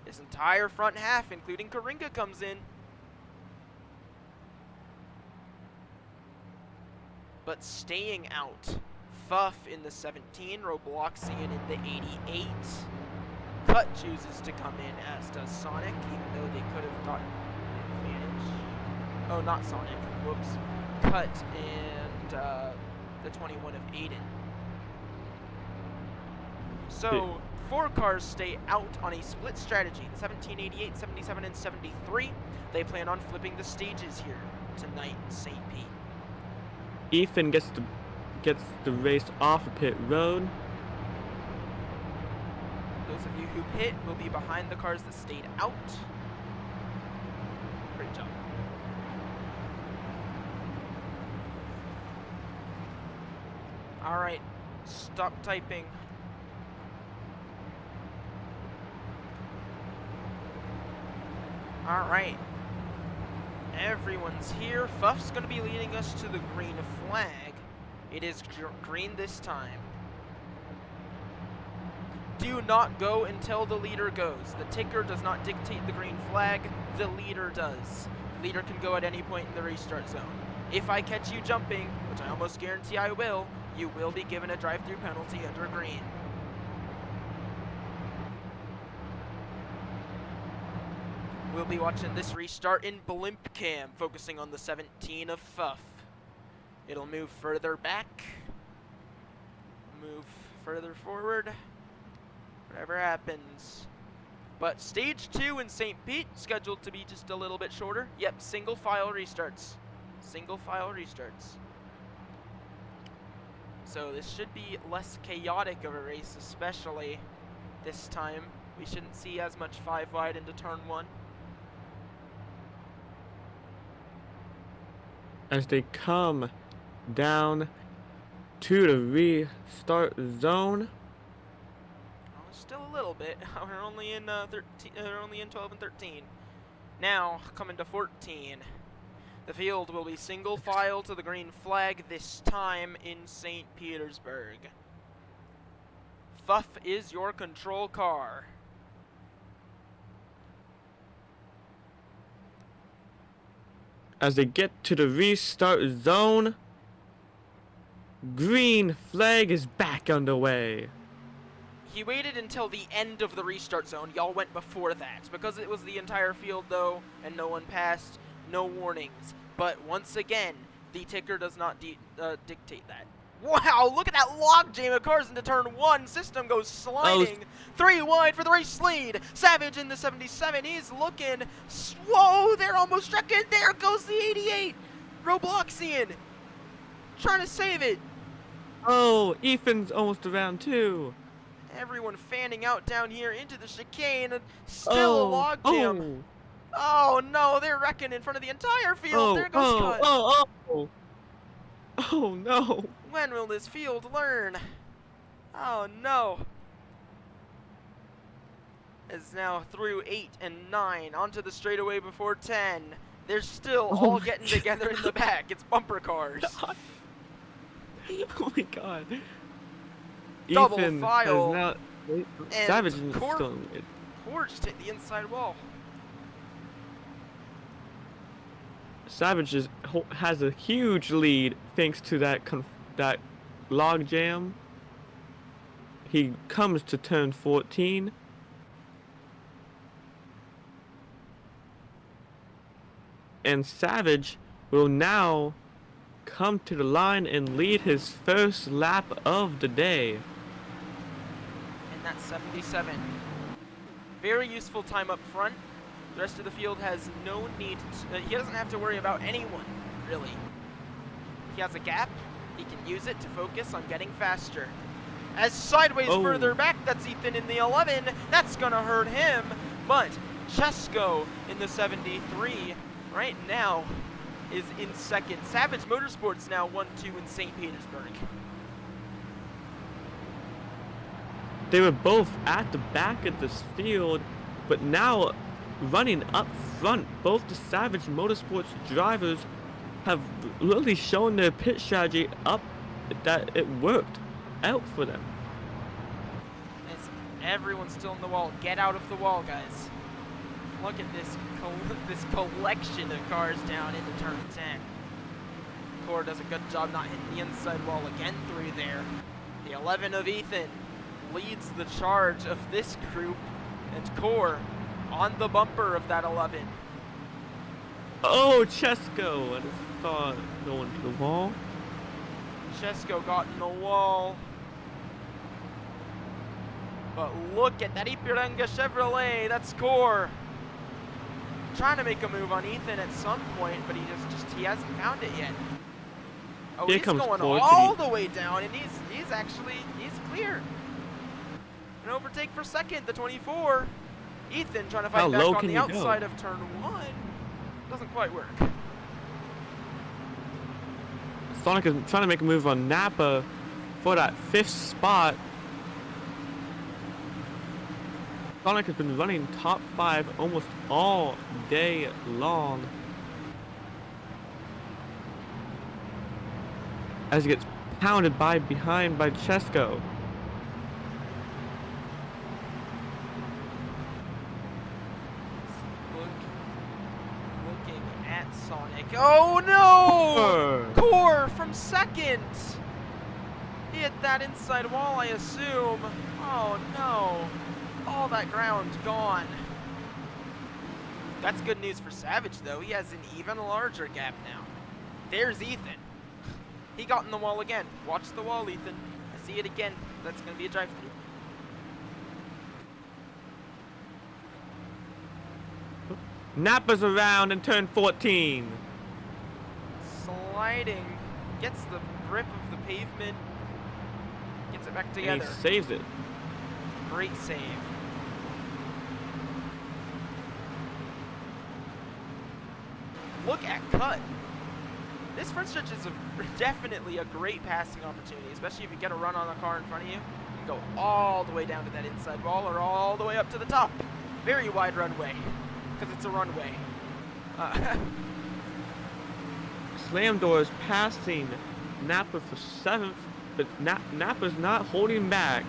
This entire front half, including Karinga, comes in. But staying out. Fuff in the 17, Robloxian in the 88. Cut chooses to come in, as does Sonic, even though they could have gotten an advantage. Oh, not Sonic. Whoops. Cut and the 21 of Aiden. So, 4 cars stay out on a split strategy. The 17, 88, 77, and 73. They plan on flipping the stages here tonight in St. Pete. Ethan gets the race off of pit road. Those of you who pit will be behind the cars that stayed out. Great job. Alright, stop typing. Alright. Everyone's here. Fuff's gonna be leading us to the green flag. It is green this time. Do not go until the leader goes. The ticker does not dictate the green flag. The leader does. The leader can go at any point in the restart zone. If I catch you jumping, which I almost guarantee I will, you will be given a drive-through penalty under green. We'll be watching this restart in blimp cam, focusing on the 17 of Fuff. It'll move further back, move further forward, whatever happens. But stage 2 in St. Pete, scheduled to be just a little bit shorter. Yep, single file restarts. Single file restarts. So this should be less chaotic of a race, especially this time. We shouldn't see as much 5 wide into turn 1. As they come down to the restart zone. Oh, still a little bit. We're only in 12 and 13. Now coming to 14. The field will be single file to the green flag this time in St. Petersburg. Fuff is your control car. As they get to the restart zone, green flag is back underway. He waited until the end of the restart zone. Y'all went before that. Because it was the entire field, though, and no one passed, no warnings. But once again, the ticker does not dictate that. Wow, look at that logjam of cars into turn 1. System goes sliding. 3 wide for the race lead. Savage in the 77. He's looking. Whoa, they're almost wrecking. There goes the 88. Robloxian. Trying to save it. Oh, Ethan's almost around too. Everyone fanning out down here into the chicane. Still a logjam. Oh, Oh no, they're wrecking in front of the entire field. There goes Cut. Oh no. When will this field learn? Oh no. It's now through 8 and 9 onto the straightaway before 10. They're still all getting together in the back. It's bumper cars. Oh my god. Double Ethan file. has now Savage is still in it. Porch hit the inside wall. Savage has a huge lead thanks to that log jam. He comes to turn 14. And Savage will now come to the line and lead his first lap of the day. And that's 77. Very useful time up front. The rest of the field has no need to, he doesn't have to worry about anyone, really. He has a gap. He can use it to focus on getting faster. As sideways further back, that's Ethan in the 11. That's gonna hurt him, but Chesko in the 73 right now is in second. Savage Motorsports now 1-2 in St. Petersburg. They were both at the back of this field, but now running up front. Both the Savage Motorsports drivers have really shown their pit strategy up that it worked out for them. As everyone's still in the wall. Get out of the wall, guys. Look at this this collection of cars down into turn 10. Core does a good job not hitting the inside wall again through there. The 11 of Ethan leads the charge of this group, and Core on the bumper of that 11. Oh, Chesko! I just saw it going to the wall. Chesko got in the wall. But look at that Ipiranga Chevrolet. That's Core. Trying to make a move on Ethan at some point, but he hasn't found it yet. Oh, Here he's comes going Core all the way down, and he's clear. An overtake for second, the 24. Ethan trying to How fight back low on can the you go? outside of turn 1. Doesn't quite work. Sonic is trying to make a move on Napa for that 5th spot. Sonic has been running top 5 almost all day long. As he gets pounded behind by Chesko. Looking at Sonic. Oh no! Core from second! Hit that inside wall, I assume. Oh no. All that ground gone. That's good news for Savage, though. He has an even larger gap now. There's Ethan. He got in the wall again. Watch the wall, Ethan. I see it again. That's going to be a drive-through. Napa's around in turn 14. Sliding. Gets the grip of the pavement. Gets it back And together. he saves it. Great save. Look at cut. This front stretch is definitely a great passing opportunity, especially if you get a run on the car in front of you. You can go all the way down to that inside wall or all the way up to the top. Very wide runway, because it's a runway. Slam Door is passing Napa for 7th, but Napa's not holding back.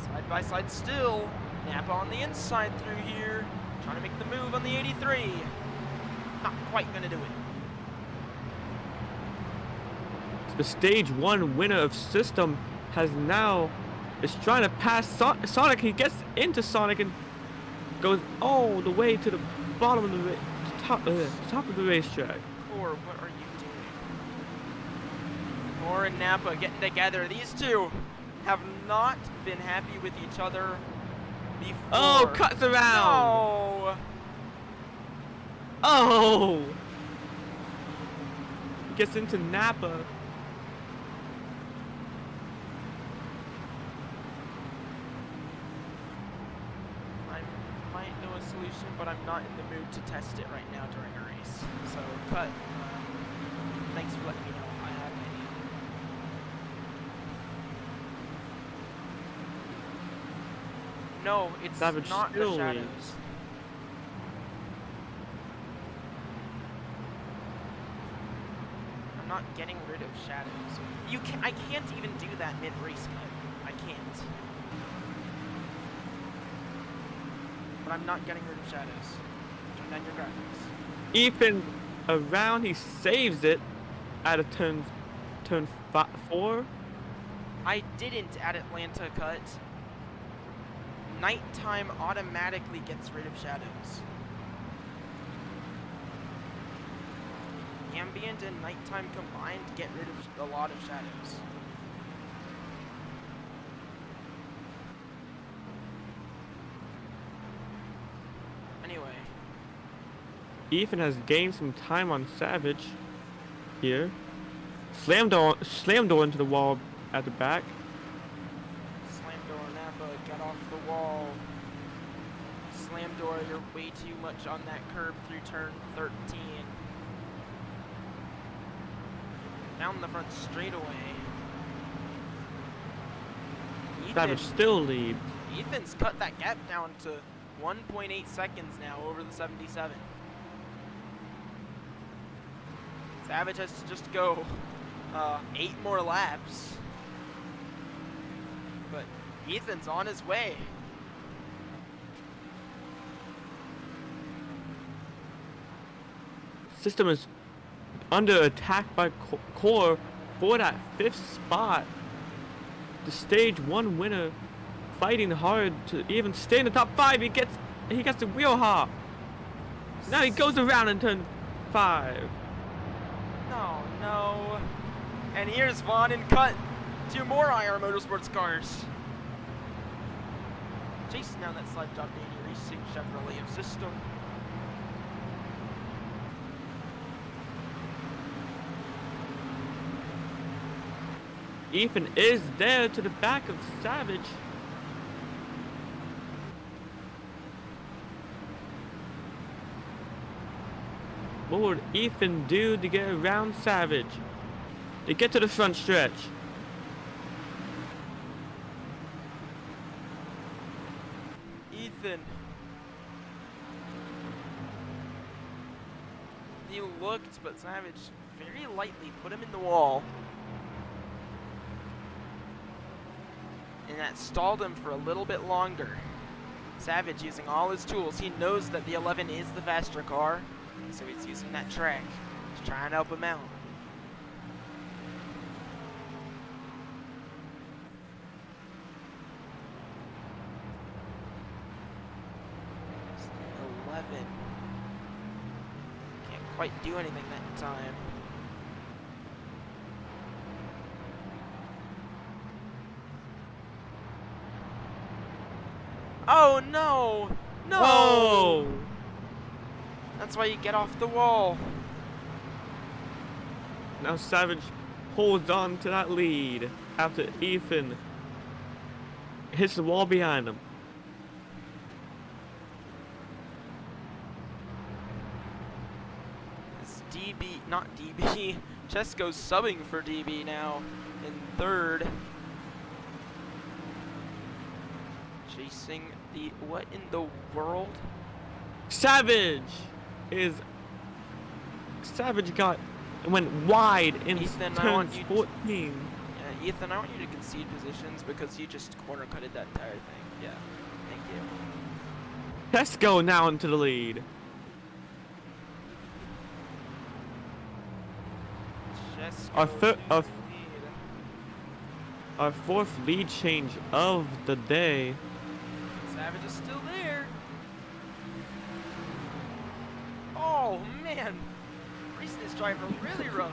Side by side still. Napa on the inside through here. Trying to make the move on the 83. Not quite going to do it. The stage 1 winner of System is trying to pass Sonic. He gets into Sonic and goes all the way to the bottom of the top of the racetrack. Core, what are you doing? Core and Napa getting together. These two have not been happy with each other before. Oh, cuts around. No. Oh. Gets into Napa. I might know a solution, but I'm not in the mood to test it right now during a race. So, cut. Thanks for letting me know. I have an idea. No, it's Savage not the still shadows. leads. I'm not getting rid of shadows. I can't even do that mid-race cut. I can't. But I'm not getting rid of shadows. Turn down your graphics. Ethan around, he saves it out of turn 4. I didn't at Atlanta cut. Nighttime automatically gets rid of shadows. Ambient and nighttime combined get rid of a lot of shadows. Anyway. Ethan has gained some time on Savage here. Slam door into the wall at the back. you're way too much on that curb through turn 13. Down the front straightaway. Savage still leads. Ethan's cut that gap down to 1.8 seconds now over the 77. Savage has to just go 8 more laps. But Ethan's on his way. System is under attack by Core for that 5th spot. The stage 1 winner fighting hard to even stay in the top 5. He gets the wheel hop. Now he goes around in turn 5. No. And here's Vaughn and Cut. 2 more IR Motorsports cars. Chasing down that slide job Danny Racing Chevrolet of system. Ethan is there to the back of Savage. What would Ethan do to get around Savage? To get to the front stretch. Ethan. He looked, but Savage very lightly put him in the wall. And that stalled him for a little bit longer. Savage using all his tools. He knows that the 11 is the faster car, so he's using that track. He's trying to help him out. It's the 11. Can't quite do anything that time. Oh no! No! Whoa! That's why you get off the wall. Now Savage holds on to that lead after Ethan hits the wall behind him. It's DB, not DB. Chesko's subbing for DB now in 3rd. Chasing the, what in the world? Savage went wide in Ethan, I turn want you to- 14. Ethan, I want you to concede positions because you just corner cutted that entire thing. Yeah, thank you. Chesko now into the lead. Our Chesko third- takes our- the lead. Our 4th lead change of the day. Savage is still there. Oh man, racing this driver really rough.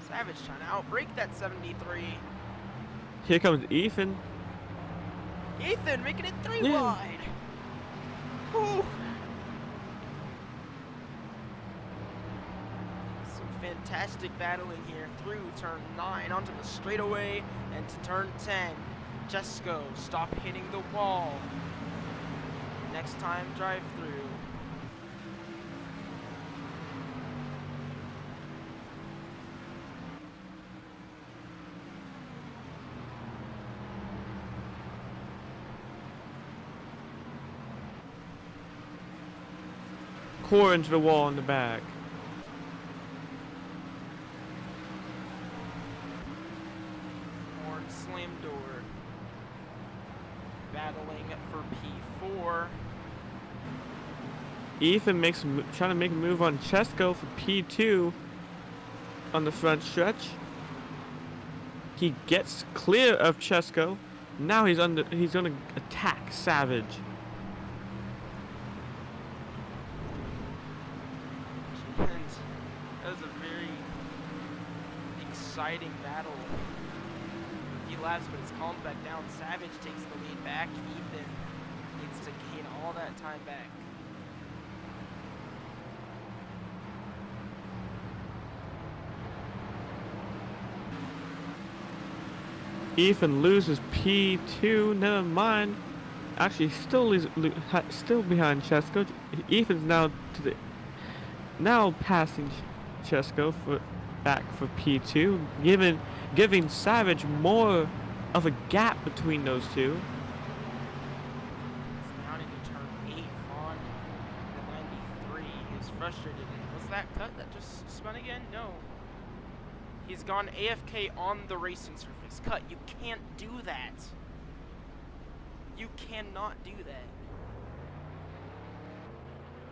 Savage trying to outbrake that 73. Here comes Ethan. Ethan making it 3 Yeah. wide. Whew. Some fantastic battling here through turn 9 onto the straightaway and to turn 10. Chesko, stop hitting the wall. Next time, drive through. Core into the wall in the back. Horn slam door. Battling for P4. Ethan trying to make a move on Chesko for P2 on the front stretch. He gets clear of Chesko. Now he's gonna attack Savage. And that was a very exciting battle. A few laps, but it's calmed back down. Savage takes the lead back. Ethan needs to gain all that time back. Ethan loses P2, never mind, actually still behind Chesko. Ethan's now passing Chesko back for P2, giving Savage more of a gap between those two. It's down into turn 8, Vaughn. The 93 is frustrated. Was that cut that just spun again? No. He's gone AFK on the racing surface. Cut, you can't do that. You cannot do that.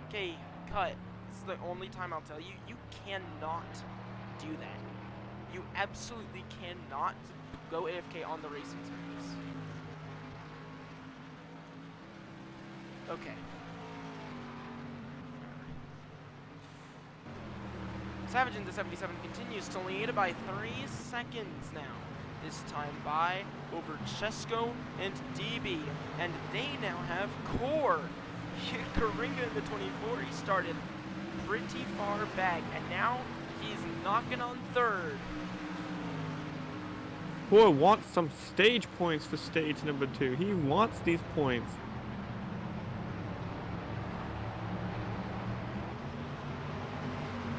Okay, cut. This is the only time I'll tell you. You cannot do that. You absolutely cannot go AFK on the racing surface. Okay. Savage into 77 continues to lead by 3 seconds now. This time by over Chesko and DB. And they now have Core. Karinga in the 24, he started pretty far back. And now he's knocking on third. Core wants some stage points for stage number 2. He wants these points.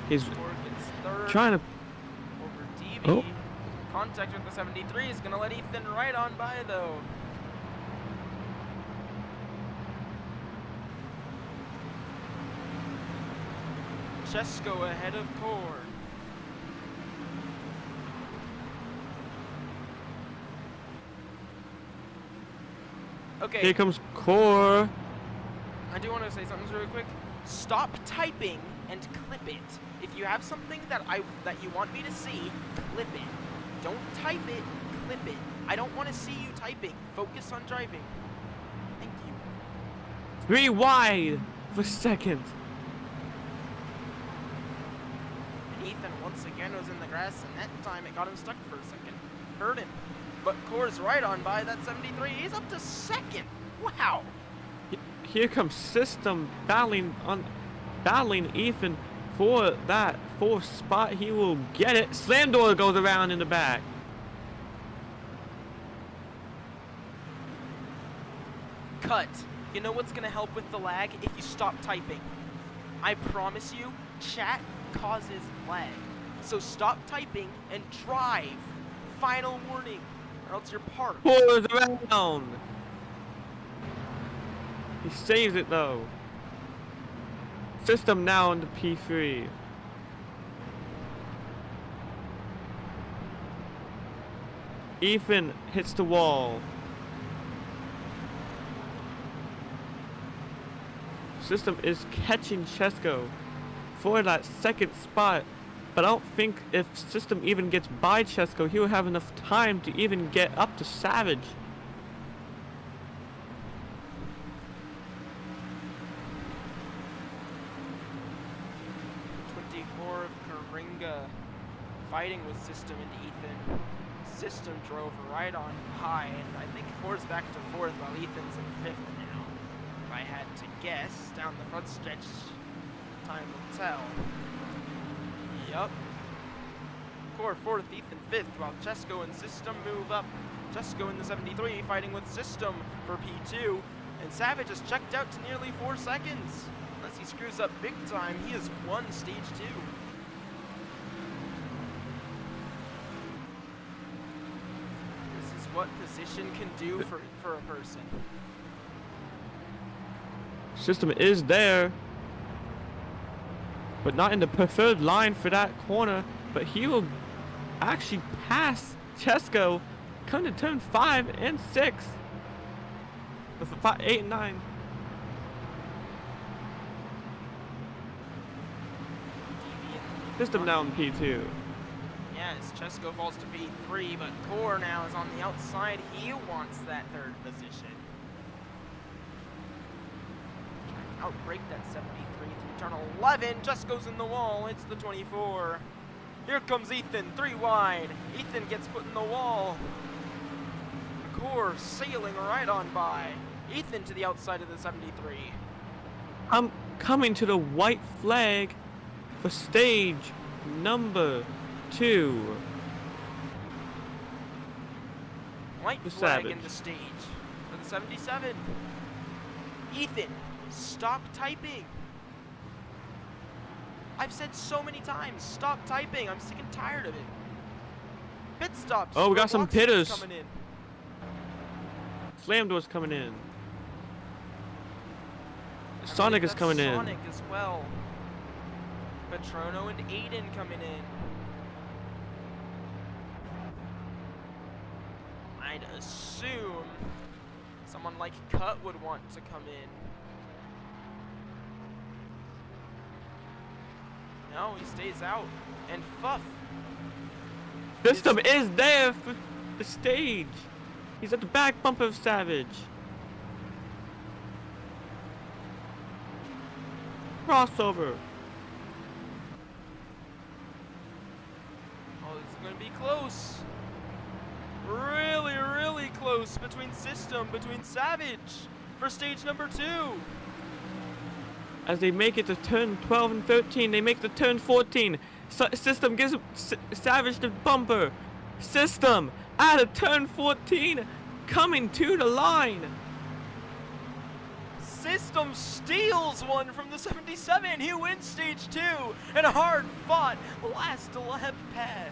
He's Core gets third trying to. over DB. Oh. Contact with the 73 is going to let Ethan right on by, though. Chesko ahead of Core. Okay, Here comes Core. I do want to say something really quick. Stop typing and clip it. If you have something that you want me to see, clip it. Don't type it, clip it. I don't want to see you typing. Focus on driving. Thank you. 3 wide for second. And Ethan once again was in the grass, and that time it got him stuck for a second. Hurt him. But Core's right on by that 73. He's up to second. Wow. Here comes System battling Ethan for that 4th spot. He will get it. Slam door goes around in the back. Cut. You know what's gonna help with the lag? If you stop typing. I promise you, chat causes lag. So stop typing and drive. Final warning, or else you're parked. Pulls around. He saves it though. System now into P3. Ethan hits the wall. System is catching Chesko for that 2nd spot. But I don't think if System even gets by Chesko, he'll have enough time to even get up to Savage. Fighting with System and Ethan. System drove right on high, and I think Core's back to 4th while Ethan's in 5th now. If I had to guess, down the front stretch, time will tell. Yup. Core 4th, Ethan 5th, while Chesko and System move up. Chesko in the 73 fighting with System for P2, and Savage has checked out to nearly 4 seconds. Unless he screws up big time, he has won stage 2. What position can do for a person. System is there, but not in the preferred line for that corner. But he will actually pass Chesko, come to turn 5 and 6. With 8 and 9. System now in P2. Yes, Chesko falls to P3, but Core now is on the outside. He wants that 3rd position. Trying to outbreak that 73 through turn 11. Just goes in the wall. It's the 24. Here comes Ethan, 3 wide. Ethan gets put in the wall. Core sailing right on by. Ethan to the outside of the 73. I'm coming to the white flag for stage number 2. White The flag Savage. in the stage for the 77. Ethan, stop typing. I've said so many times, stop typing. I'm sick and tired of it. Pit stops. Oh, we got some Roblox pitters. coming in. Slam doors coming in. I Sonic believe is coming that's in. Sonic as well. Patrono and Aiden coming in. I'd assume someone like Cut would want to come in. No, he stays out. And Fuff. System is there for the stage. He's at the back bumper of Savage. Crossover. Oh, this is going to be close. Really, really close between Savage for stage number 2. As they make it to turn 12 and 13, they make the turn 14. System gives Savage the bumper. System out of turn 14, coming to the line. System steals one from the 77. He wins stage 2 and a hard-fought last lap pass.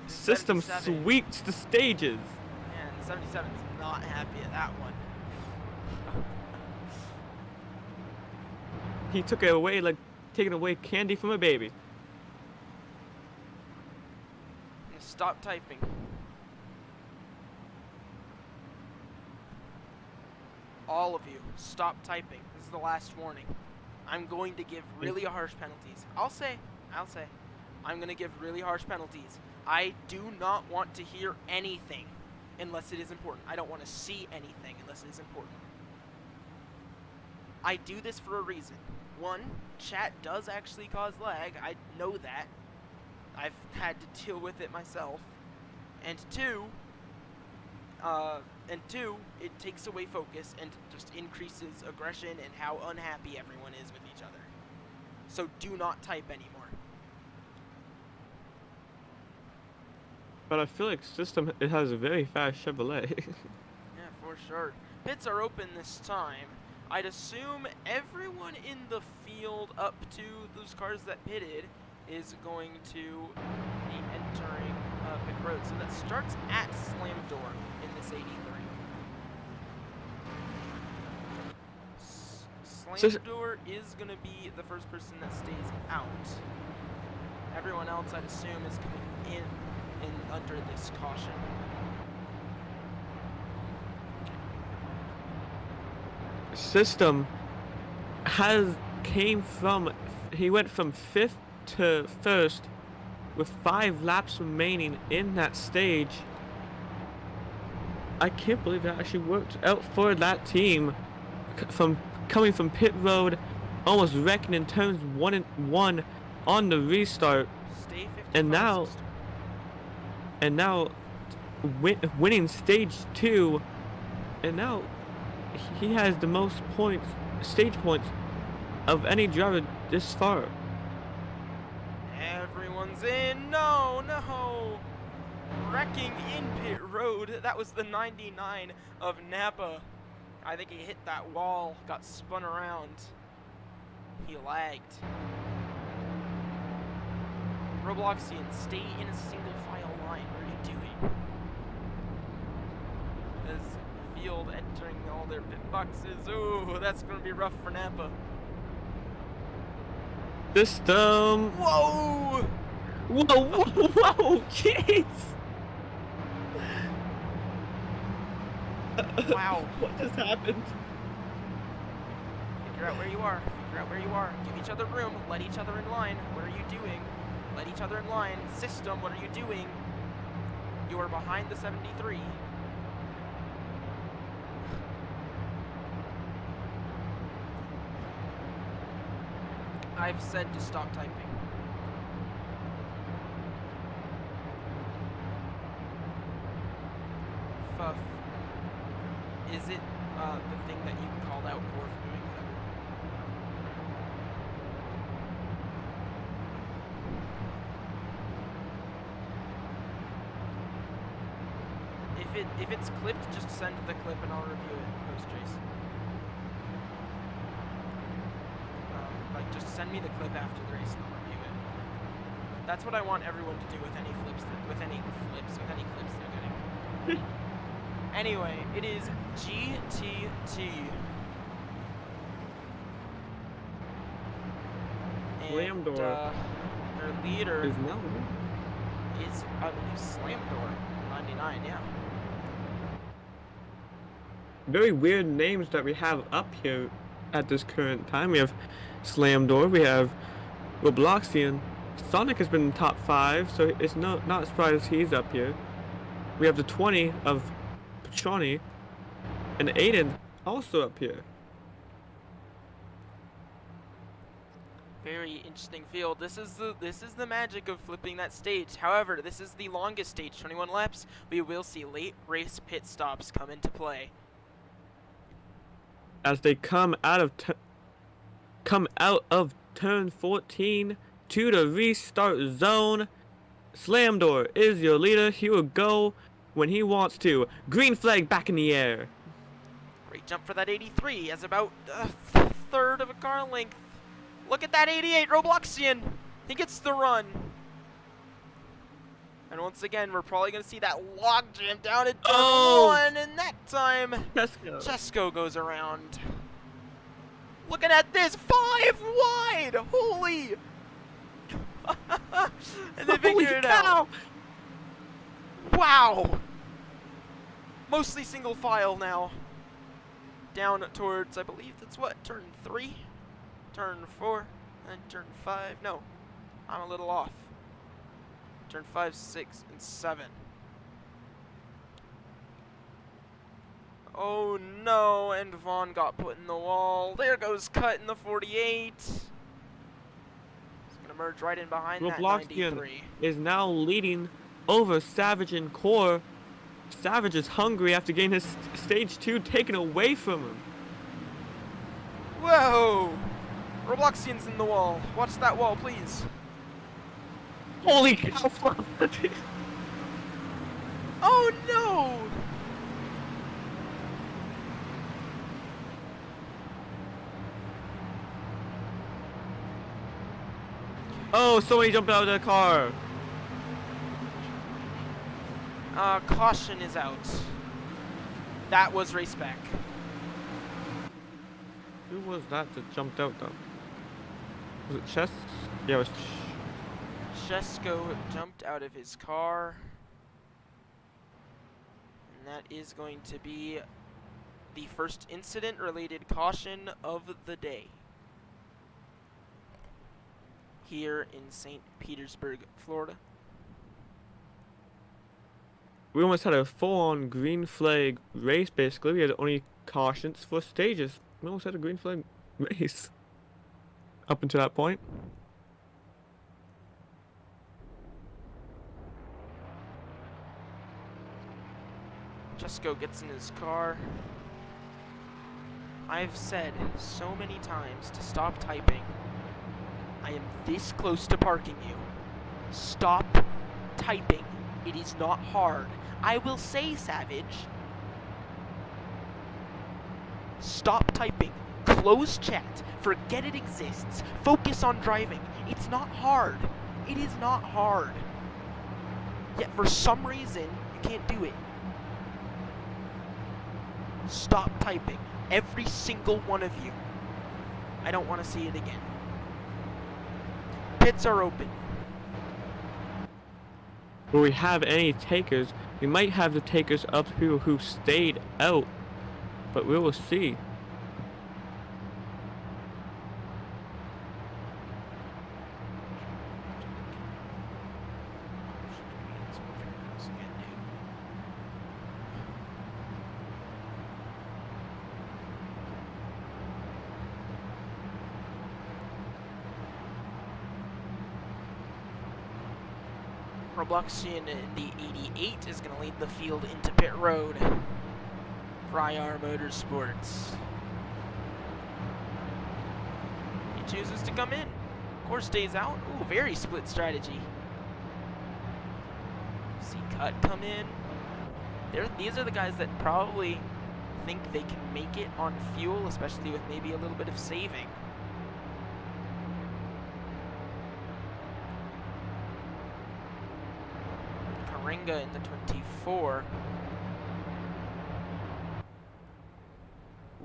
System 77. sweeps the stages. Man, the 77 is not happy at that one. He took it away like taking away candy from a baby. Stop typing. All of you, stop typing. This is the last warning. I'm going to give really harsh penalties. I'll say, I'm going to give really harsh penalties. I do not want to hear anything unless it is important. I don't want to see anything unless it is important. I do this for a reason. One, chat does actually cause lag. I know that. I've had to deal with it myself. And two, it takes away focus and just increases aggression and how unhappy everyone is with each other. So do not type anymore. But I feel like System, it has a very fast Chevrolet. Yeah, for sure. Pits are open this time. I'd assume everyone in the field up to those cars that pitted is going to be entering pit road. So that starts at Slam Door in this 83. Slam Door is going to be the first person that stays out. Everyone else, I'd assume, is coming in under this caution. System he went from 5th to 1st with 5 laps remaining in that stage. I can't believe that actually worked out for that team coming from pit road, almost wrecking in turns 1 and 1 on the restart, Stay 55, and now winning stage 2, and now he has the most stage points of any driver this far. Everyone's in. No. Wrecking in pit road. That was the 99 of Napa. I think he hit that wall, got spun around. He lagged. Robloxian, stay in a single file line. What are you doing? As field entering all their pit boxes. Ooh, that's gonna be rough for Napa. System. Whoa! Whoa! Jeez! Wow. What just happened? Figure out where you are. Give each other room. Let each other in line. What are you doing? Let each other in line. System, what are you doing? You are behind the 73. I've said to stop typing. Fuff. Is it the thing that you called out for doing whatever? If if it's clipped, just send the clip and I'll review it post race. Like just send me the clip after the race and I'll review it. That's what I want everyone to do with any clips with any clips they're getting. Anyway, it is GTT. Slam And door their leader is now. is, I believe, Slam Door 99, yeah. Very weird names that we have up here at this current time. We have Slam Door, we have Robloxian. Sonic has been in top 5, so it's not a surprise he's up here. We have the 20 of Petroni, and Aiden also up here. Very interesting field. This is the magic of flipping that stage. However, this is the longest stage, 21 laps. We will see late race pit stops come into play. As they come out of turn 14 to the restart zone. Slam Door is your leader. He will go when he wants to. Green flag back in the air. Great jump for that 83 as about a third of a car length. Look at that 88, Robloxian. He gets the run. And once again, we're probably going to see that log jam down at turn 1, and that time, Chesko goes around. Looking at this, 5 wide! Holy! And they figured it out. Wow! Mostly single file now. Down towards, I believe that's what, turn 3? Turn 4, and turn 5. No, I'm a little off. Turn 5, 6, and 7. Oh no, and Vaughn got put in the wall. There goes Cut in the 48. He's gonna merge right in behind that 93. Is now leading over Savage and Core. Savage is hungry after getting his stage 2 taken away from him. Whoa! Robloxian's in the wall. Watch that wall, please. Holy cow! Oh no! Oh, somebody jumped out of the car. Caution is out. That was race back. Who was that jumped out though? Was it Chess? Yeah, it was. Chesko jumped out of his car. And that is going to be the first incident-related caution of the day. Here in St. Petersburg, Florida. We almost had a full-on green flag race basically. We had only cautions for stages. We almost had a green flag race. Up until that point. Chesko gets in his car. I've said so many times to stop typing. I am this close to parking you. Stop typing. It is not hard. I will say, Savage. Stop typing. Close chat. Forget it exists. Focus on driving. It's not hard. It is not hard. Yet for some reason, you can't do it. Stop typing. Every single one of you. I don't want to see it again. Pits are open. Will we have any takers? We might have the takers of the people who stayed out. But we will see. Robloxian in the 88 is going to lead the field into pit road. Prix Motorsports. He chooses to come in. Course stays out. Ooh, very split strategy. See Cut come in. These are the guys that probably think they can make it on fuel, especially with maybe a little bit of saving. Karinga in the 24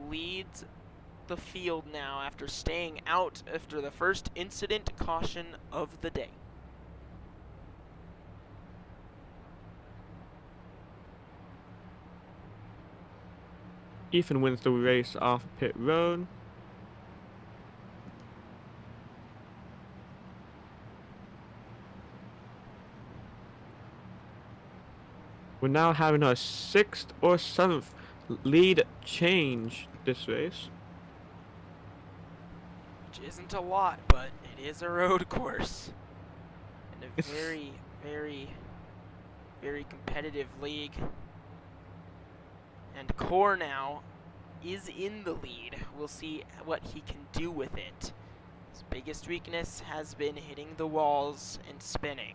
leads the field now after staying out after the first incident caution of the day. Ethan wins the race off pit road. We're now having our 6th or 7th lead change this race. Which isn't a lot, but it is a road course. And a very, very competitive league. And Core now is in the lead. We'll see what he can do with it. His biggest weakness has been hitting the walls and spinning.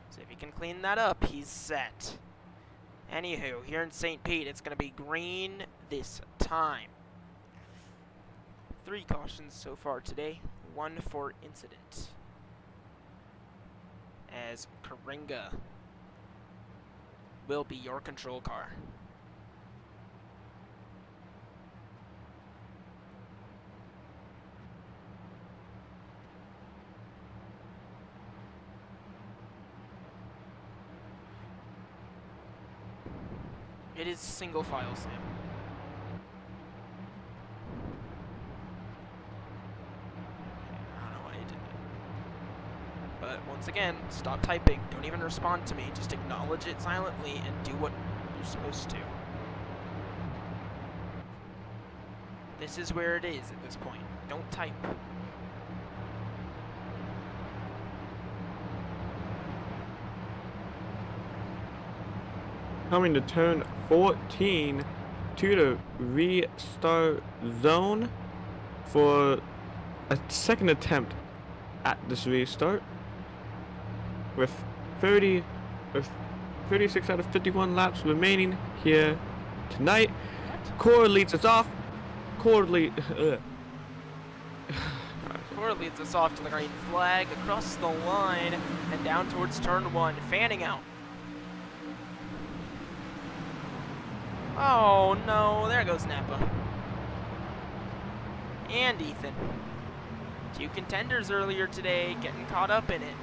So if he can clean that up, he's set. Anywho, here in St. Pete, it's going to be green this time. 3 cautions so far today, 1 for incident. As Karinga will be your control car. It is single file, Sam. I don't know why you did that. But once again, stop typing. Don't even respond to me. Just acknowledge it silently and do what you're supposed to. This is where it is at this point. Don't type. Coming to turn 14 to the restart zone for a second attempt at this restart with 36 out of 51 laps remaining here tonight. Core leads us off. Core leads us off to the green flag, across the line, and down towards turn 1, fanning out. Oh no, there goes Napa. And Ethan. 2 contenders earlier today, getting caught up in it.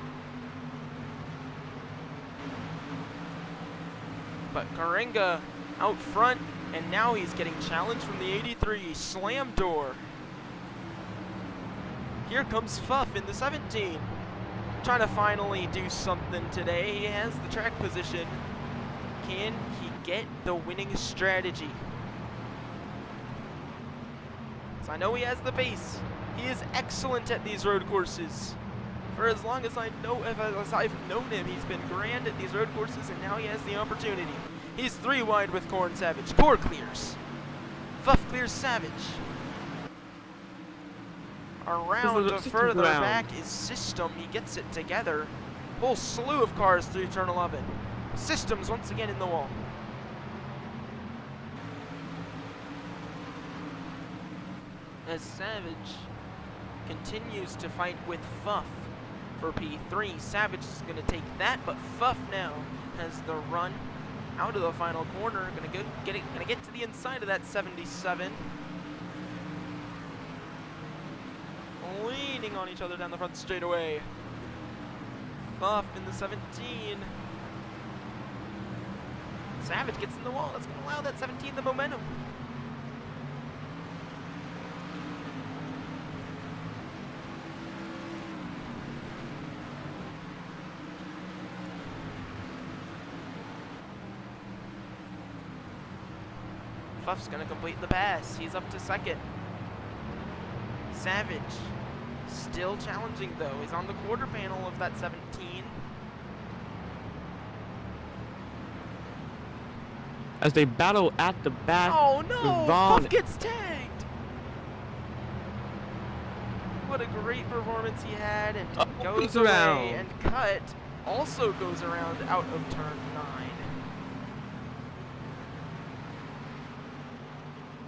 But Karinga out front, and now he's getting challenged from the 83. Slam door. Here comes Fuff in the 17. Trying to finally do something today. He has the track position. Can he get the winning strategy? So I know he has the pace. He is excellent at these road courses. For as long as I know, as I've known him, he's been grand at these road courses, and now he has the opportunity. He's 3 wide with Core and Savage. Core clears. Fuff clears Savage. Around to further back is System. He gets it together. Whole slew of cars through turn 11. Systems once again in the wall. As Savage continues to fight with Fuff for P3. Savage is going to take that, but Fuff now has the run out of the final corner. Gonna get to the inside of that 77. Leaning on each other down the front straightaway. Fuff in the 17. Savage gets in the wall. That's going to allow that 17 the momentum. Fuff's going to complete the pass. He's up to second. Savage still challenging though. He's on the quarter panel of that 17. as they battle at the back. Oh no! Vaughn. Fuff gets tagged! What a great performance he had, and goes away around. and cut. Also goes around out of turn 9.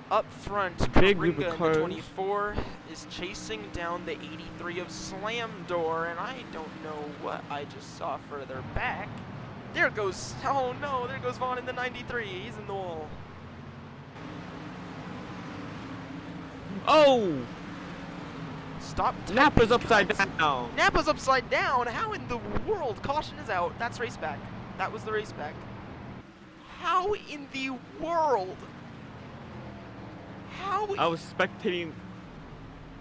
Up front, Big group of Coringa in the cars. 24 is chasing down the 83 of Slam Door, and I don't know what I just saw further back. There goes, oh no, there goes Vaughn in the 93. He's in the wall. Oh! Stop. Nappa's typing, upside guys. down. Nappa's upside down. How in the world? Caution is out. That's race back. That was the race back. How in the world? How? I was spectating,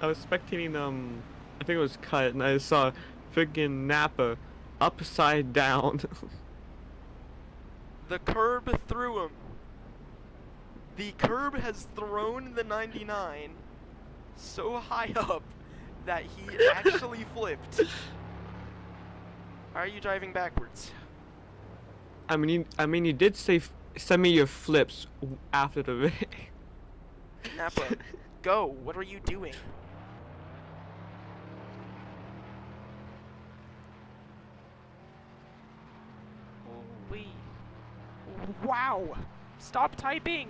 I think it was cut, and I saw friggin' Nappa upside down. The curb threw him. The curb has thrown the 99 so high up that he actually flipped. Why are you driving backwards? I mean, you did say send me your flips after the race. Nappa, go. What are you doing? Holy. Wow! Stop typing!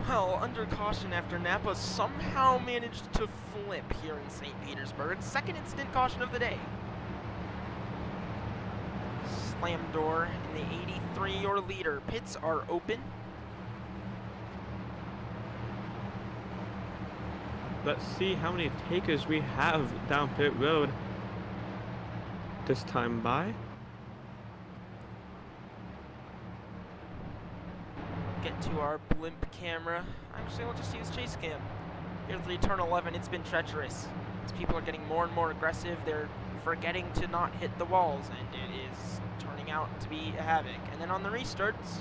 Well, under caution after Nappa somehow managed to flip here in St. Petersburg. Second incident caution of the day. Slam door in the 83, your leader. Pits are open. Let's see how many takers we have down pit road this time by. Get to our blimp camera. Actually, we'll just use chase cam. Here's the turn 11. It's been treacherous. As people are getting more and more aggressive, they're forgetting to not hit the walls, and it is turning out to be a havoc. And then on the restarts,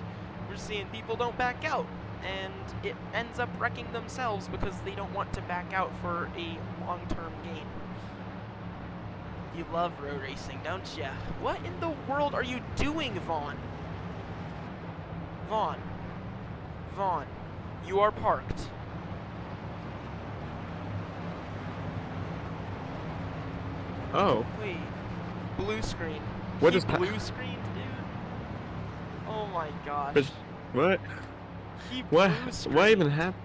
we're seeing people don't back out, and it ends up wrecking themselves because they don't want to back out for a long-term gain. You love road racing, don't ya? What in the world are you doing, Vaughn? Vaughn. Vaughn, you are parked. Oh, Wait, blue screen. What He is that? blue screened, dude? Oh my gosh. But- what? He What? blue screened. What even happened?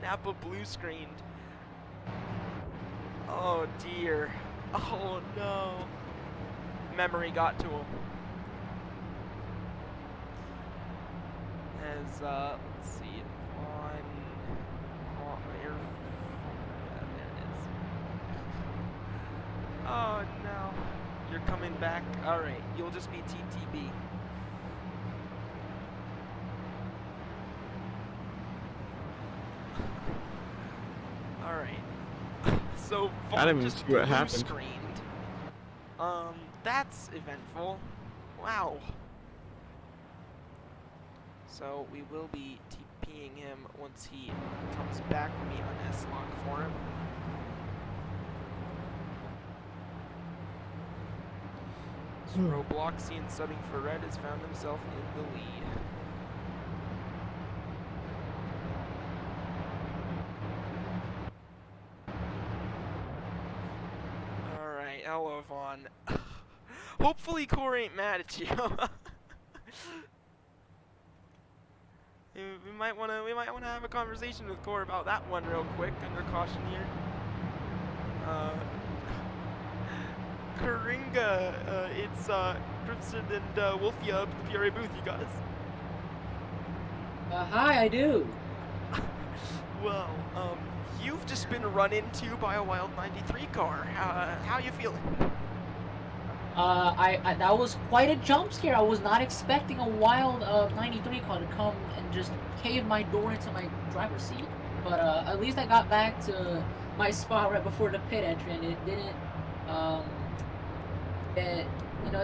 Nappa blue screened. Oh dear. Oh no. Memory got to him. As let's see, on air. Yeah, there it is. Oh no. You're coming back. All right. You'll just be TTB. All right. So I Vaughn didn't even just see what blue happened. screened. That's eventful. Wow. So we will be TPing him once he comes back with me on S-Lock for him. Robloxy and subbing for Red has found himself in the lead. Alright, hello Vaughn. Hopefully Core ain't mad at you. We might wanna have a conversation with Core about that one real quick under caution here. Coringa, it's Crimson and Wolfie up at the PRA booth, you guys. Hi, I do. Well, you've just been run into by a wild 93 car. How you feeling? I that was quite a jump scare. I was not expecting a wild 93 car to come and just cave my door into my driver's seat. But at least I got back to my spot right before the pit entry, and it didn't it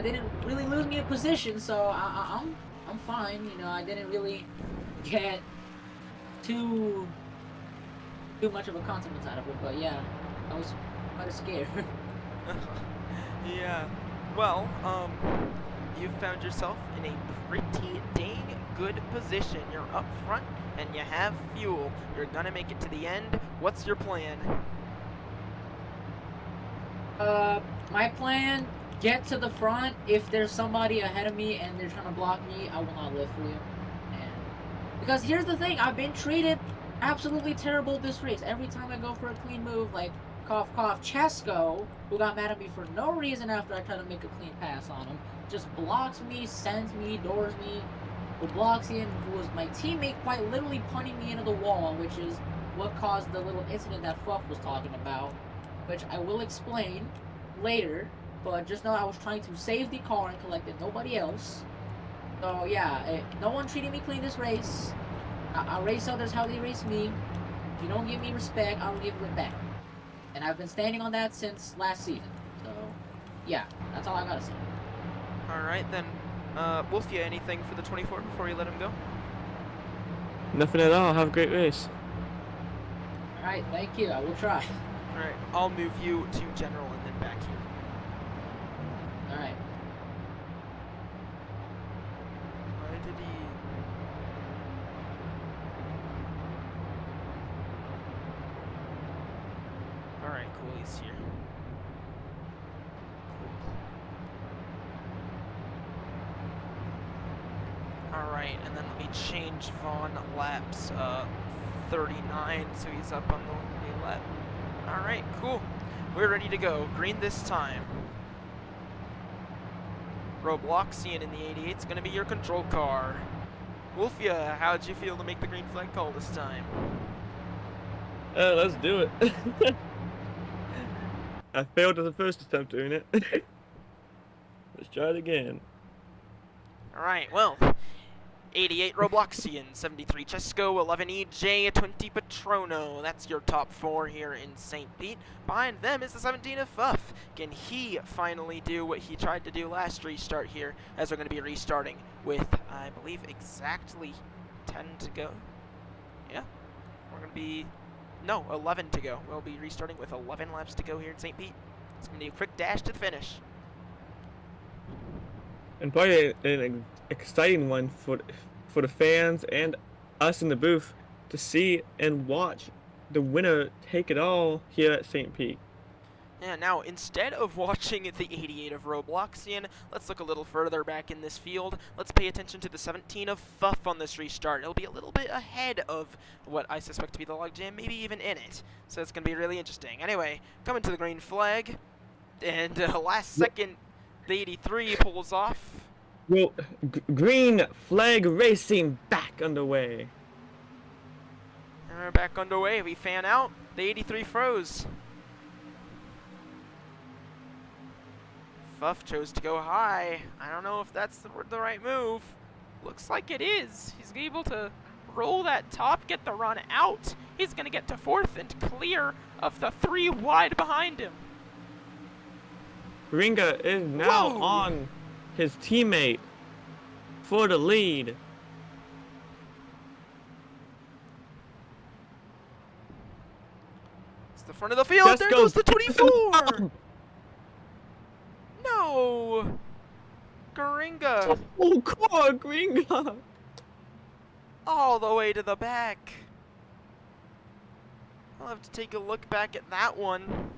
didn't really lose me a position. So I'm fine. You know, I didn't really get too much of a consequence out of it. But yeah, I was quite scared. Yeah. Well, you've found yourself in a pretty dang good position. You're up front and you have fuel. You're gonna make it to the end. What's your plan? My plan, get to the front. If there's somebody ahead of me and they're trying to block me, I will not live for you. And because here's the thing, I've been treated absolutely terrible this race. Every time I go for a clean move, like cough cough, Chesko, who got mad at me for no reason after I tried to make a clean pass on him, just blocks me, sends me, doors me, who blocks in, who was my teammate quite literally punting me into the wall, which is what caused the little incident that Fluff was talking about, which I will explain later, but just know I was trying to save the car and collect it, nobody else. So yeah, no one treated me clean this race. I race others how they race me. If you don't give me respect, I will give it back. And I've been standing on that since last season. So yeah, that's all I gotta say. Alright then, Wolfia, anything for the 24 before you let him go? Nothing at all. Have a great race. Alright, thank you, I will try. Alright, I'll move you to general and then back here. Alright. Why did he... Alright, cool, he's here. Alright, and then let me change Vaughn laps, 39, so he's up on the lap. Alright, cool. We're ready to go. Green this time. Robloxian in the 88's gonna be your control car. Wolfia, how'd you feel to make the green flag call this time? Let's do it. I failed at the first attempt doing it. Let's try it again. Alright, well, 88 Robloxian, 73 Chesko, 11 EJ, 20 Patrono. That's your top four here in St. Pete. Behind them is the 17 of Fuff. Can he finally do what he tried to do last restart here, as we're going to be restarting with, I believe, exactly 10 to go? Yeah, we're going to be... No, 11 to go. We'll be restarting with 11 laps to go here in St. Pete. It's going to be a quick dash to the finish. And probably an exciting one for the fans and us in the booth to see and watch the winner take it all here at St. Pete. Yeah, now, instead of watching the 88 of Robloxian, let's look a little further back in this field. Let's pay attention to the 17 of Fuff on this restart. It'll be a little bit ahead of what I suspect to be the logjam, maybe even in it. So it's going to be really interesting. Anyway, coming to the green flag, and last second, the 83 pulls off. Well, green flag racing back underway. And we're back underway. We fan out. The 83 froze. Fuff chose to go high. I don't know if that's the right move. Looks like it is. He's able to roll that top, get the run out. He's going to get to fourth and clear of the three wide behind him. Gringa is now Whoa. on his teammate for the lead. It's the front of the field. Just There goes- goes the 24. No. Gringa. Oh, God, Gringa. All the way to the back. I'll have to take a look back at that one.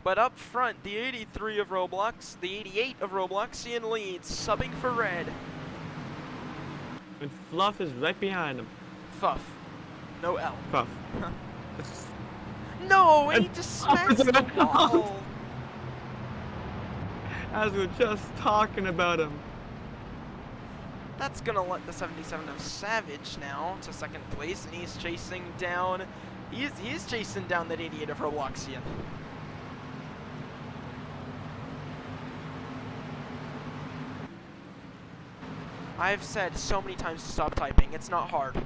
But up front, the 83 of Roblox, the 88 of Robloxian leads, subbing for red. And Fluff is right behind him. Fuff. No L. Fuff. No, and he just smacks the wall. As we're just talking about him. That's gonna let the 77 of Savage now to second place, and he's chasing down. He's chasing down that 88 of Robloxian. I've said so many times to stop typing. It's not hard.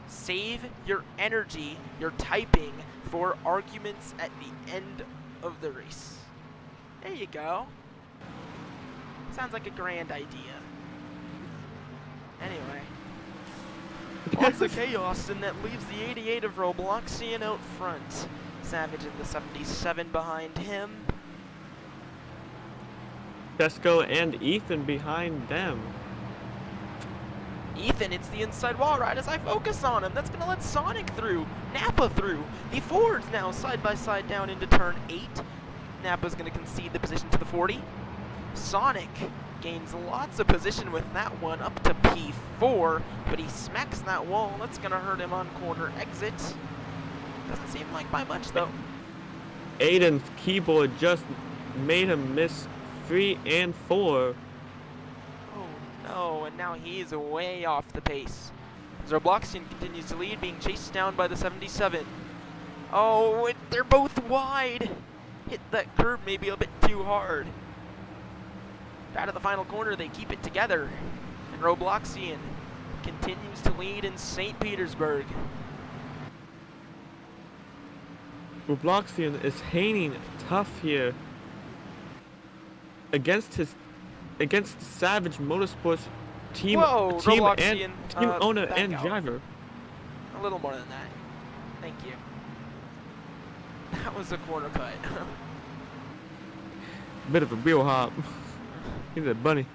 Save your energy, your typing, for arguments at the end of the race. There you go. Sounds like a grand idea. Anyway. Lots of chaos, and that leaves the 88 of Robloxian out front. Savage in the 77 behind him. Pesco and Ethan behind them. Ethan hits the inside wall right as I focus on him. That's going to let Sonic through. Nappa through. The Fords now side by side down into turn 8. Nappa's going to concede the position to the 40. Sonic gains lots of position with that one up to P4, but he smacks that wall. That's going to hurt him on corner exit. Doesn't seem like by much though. Aiden's keyboard just made him miss 3 and 4. Oh no, and now he's way off the pace. As Robloxian continues to lead, being chased down by the 77. Oh, they're both wide. Hit that curb maybe a bit too hard. Out of the final corner, they keep it together. And Robloxian continues to lead in St. Petersburg. Robloxian is hanging tough here against Savage Motorsports team Whoa, team Robloxian, owner back and out. driver. A little more than that. Thank you. That was a corner cut. Bit of a wheel hop. He's a bunny.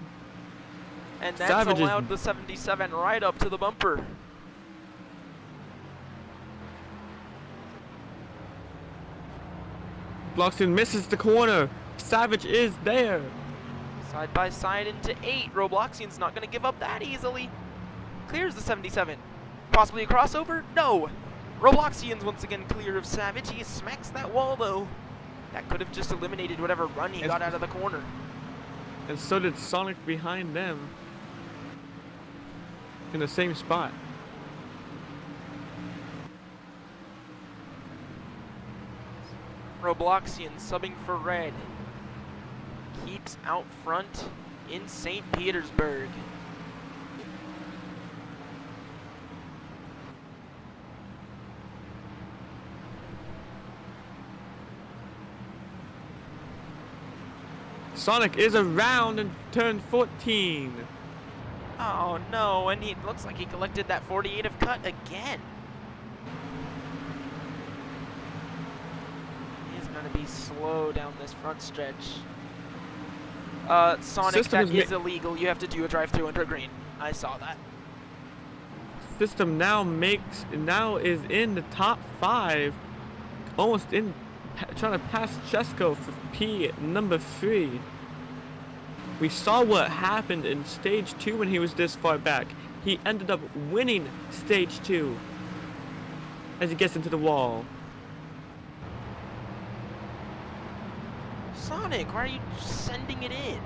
And that's Savage is- allowed the 77 right up to the bumper. Robloxian misses the corner. Savage is there. Side by side into 8. Robloxian's not going to give up that easily. Clears the 77. Possibly a crossover? No. Robloxian's once again clear of Savage. He smacks that wall though. That could have just eliminated whatever run he got out of the corner. And so did Sonic behind them. In the same spot. Robloxian subbing for red. Keeps out front in St. Petersburg. Sonic is around in turn 14. Oh no, and he looks like he collected that 48 of cut again. He's gonna be slow down this front stretch. Sonic, System that is is illegal. You have to do a drive-through under green. I saw that. System now is in the top 5, almost in, trying to pass Chesko for P number 3. We saw what happened in stage 2 when he was this far back. He ended up winning stage 2 as he gets into the wall. Sonic, why are you sending it in?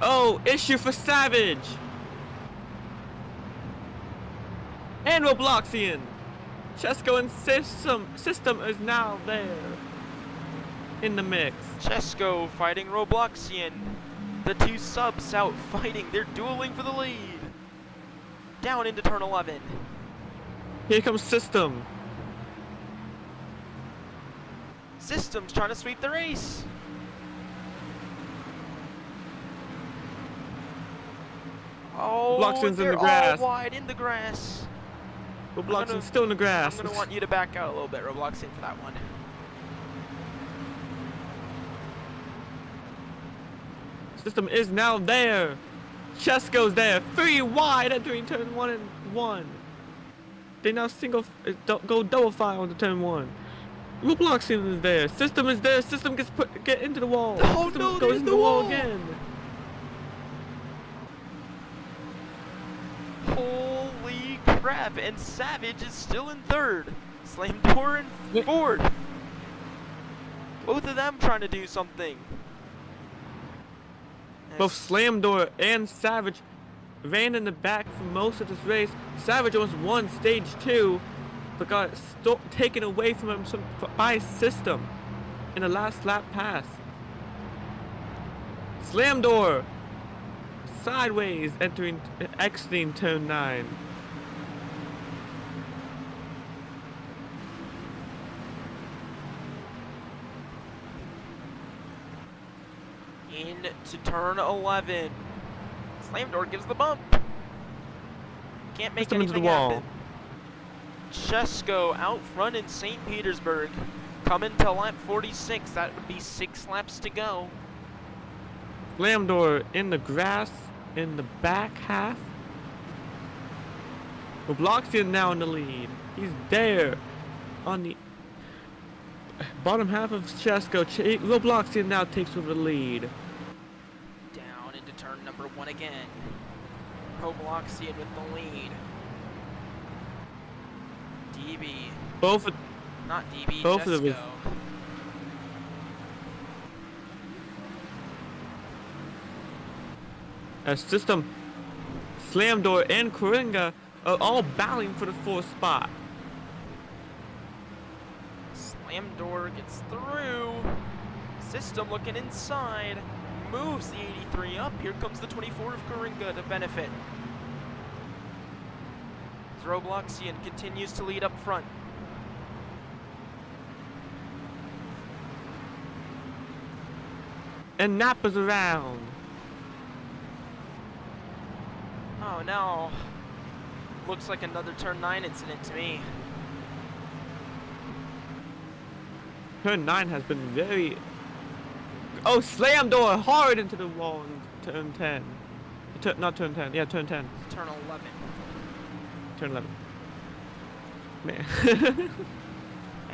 Oh, issue for Savage! And Robloxian! Chesko and System is now there in the mix. Chesko fighting Robloxian. The two subs out fighting. They're dueling for the lead. Down into turn 11. Here comes System. System's trying to sweep the race. Oh, Robloxian's in they're the grass. all wide in the grass. Robloxian's still in the grass. I'm gonna want you to back out a little bit, Robloxian, for that one. System is now there. Chesko's there. 3 wide entering turn 1 and 1. They now go double file onto turn 1. Robloxian is there. System is there. System get into the wall. Oh, System no, goes there's into the the wall wall. again. Holy crap, and Savage is still in third. Slam Door in fourth. Both of them trying to do something. Both Slam Door and Savage ran in the back for most of this race. Savage almost won stage 2, but got taken away from him by System in the last lap pass. Slam Door sideways exiting turn 9. Into turn 11. Slam Door gives the bump. Can't make System into the anything wall. happen. Chesko out front in St. Petersburg. Coming to lap 46. That would be 6 laps to go. Slam door in the grass in the back half. Robloxian now in the lead. He's there on the bottom half of Chesko. Robloxian now takes over the lead. Down into turn number 1 again. Robloxian with the lead. DB. Both of Not DB, Both of them is- Chesko. System, Slam Door, and Coringa are all battling for the 4th spot. Slam door gets through. System looking inside. Moves the 83 up. Here comes the 24 of Coringa to benefit. Robloxian continues to lead up front. And Nappa's around. Oh no. Looks like another turn 9 incident to me. Turn 9 has been very... Oh, Slam Door hard into the wall in turn 10. Not turn 10. Yeah, turn 10. Turn 11. Turn 11. Man.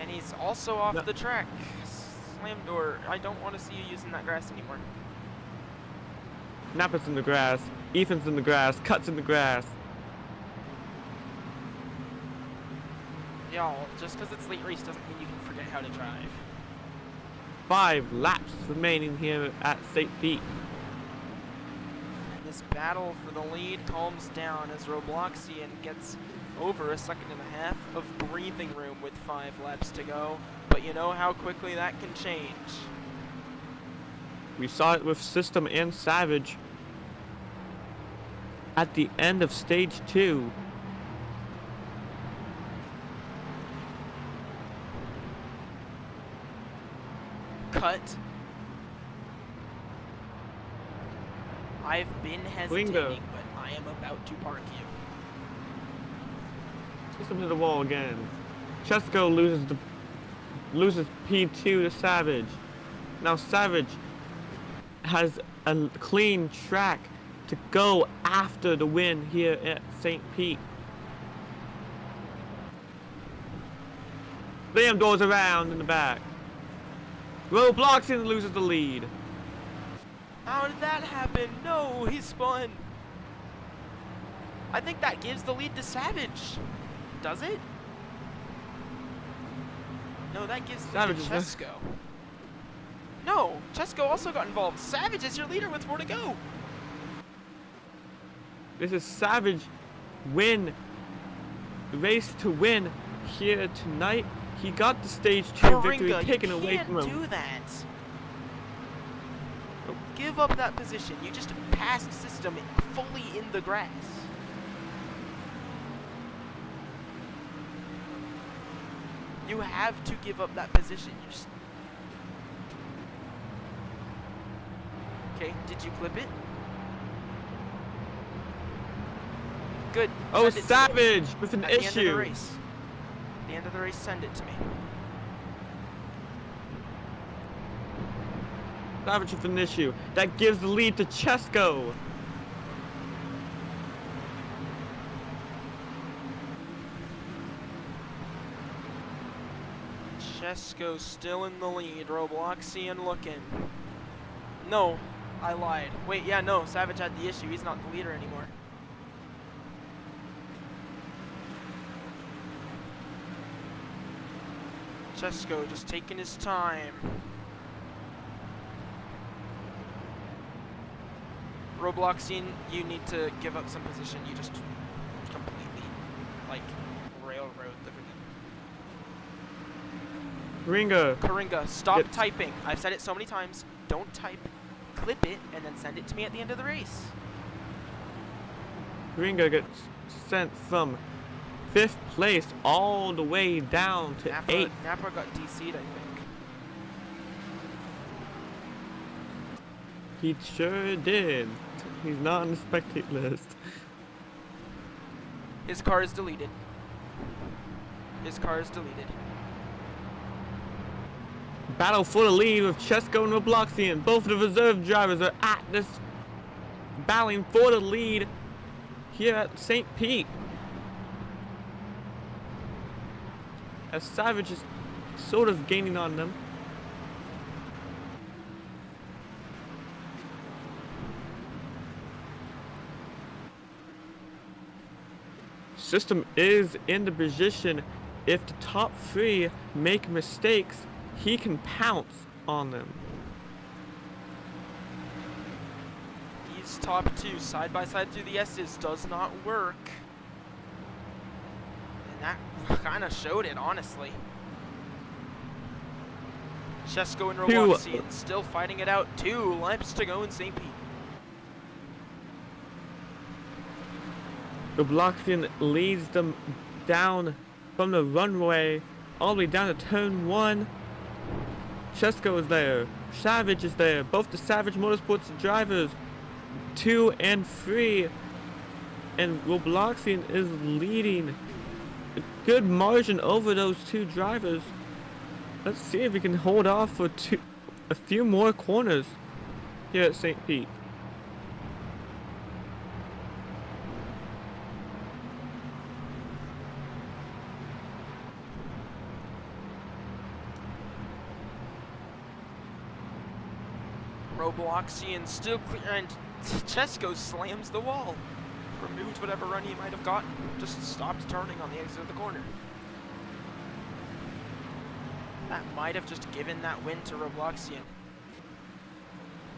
And he's also off No. the track. Slam door. I don't want to see you using that grass anymore. Nappa's in the grass. Ethan's in the grass. Cut's in the grass. Y'all, just because it's late race doesn't mean you can forget how to drive. 5 laps remaining here at St. Pete. And this battle for the lead calms down as Robloxian gets over a 1.5 seconds of breathing room with 5 laps to go. But you know how quickly that can change. We saw it with System and Savage at the end of stage 2. Cut. I've been hesitating, Wingo. but I am about to park you. System to the wall again. Chesko loses P2 to Savage. Now Savage has a clean track to go after the win here at St. Pete. Liam doors around in the back. Robloxian loses the lead. How did that happen? No, he spun. I think that gives the lead to Savage. Does it? No, that gives it to Savage is Chesko. No, Chesko also got involved. Savage is your leader with 4 to go. This is Savage race to win here tonight. He got the stage 2 victory Coringa, taken you away can't from him. do that. Give up that position. You just passed System fully in the grass. You have to give up that position. You just... Okay, did you clip it? Good. Oh, Send it to me. Savage with an At the end of the issue. race. At the end of the race, send it to me. Savage with an issue. That gives the lead to Chesko. Chesko still in the lead. Robloxian looking. No, I lied. Wait, yeah, no. Savage had the issue. He's not the leader anymore. Chesko just taking his time. Robloxian, you need to give up some position. You just completely, like, railroad the Ringa. Coringa, stop Yes. typing. I've said it so many times. Don't type. Clip it and then send it to me at the end of the race. Ringa gets sent from 5th place all the way down to 8th. Napa got DC'd, I think. He sure did. He's not on the spectate list. His car is deleted. His car is deleted. battle for the lead of Chesko and Robloxian. Both of the reserve drivers are at this battling for the lead here at St. Pete. As Savage is sort of gaining on them. System is in the position. If the top three make mistakes, he can pounce on them. These top two side by side through the S's does not work. And that kind of showed it, honestly. Chesko and Robloxian still fighting it out. 2 laps to go in St. Pete. Robloxian leads them down from the runway all the way down to turn 1. Chesko is there. Savage is there. Both the Savage Motorsports drivers, 2 and 3. And Robloxian is leading a good margin over those 2 drivers. Let's see if we can hold off for a few more corners here at St. Pete. Robloxian still clear, and Chesko slams the wall. Removed whatever run he might have gotten. Just stopped turning on the exit of the corner. That might have just given that win to Robloxian.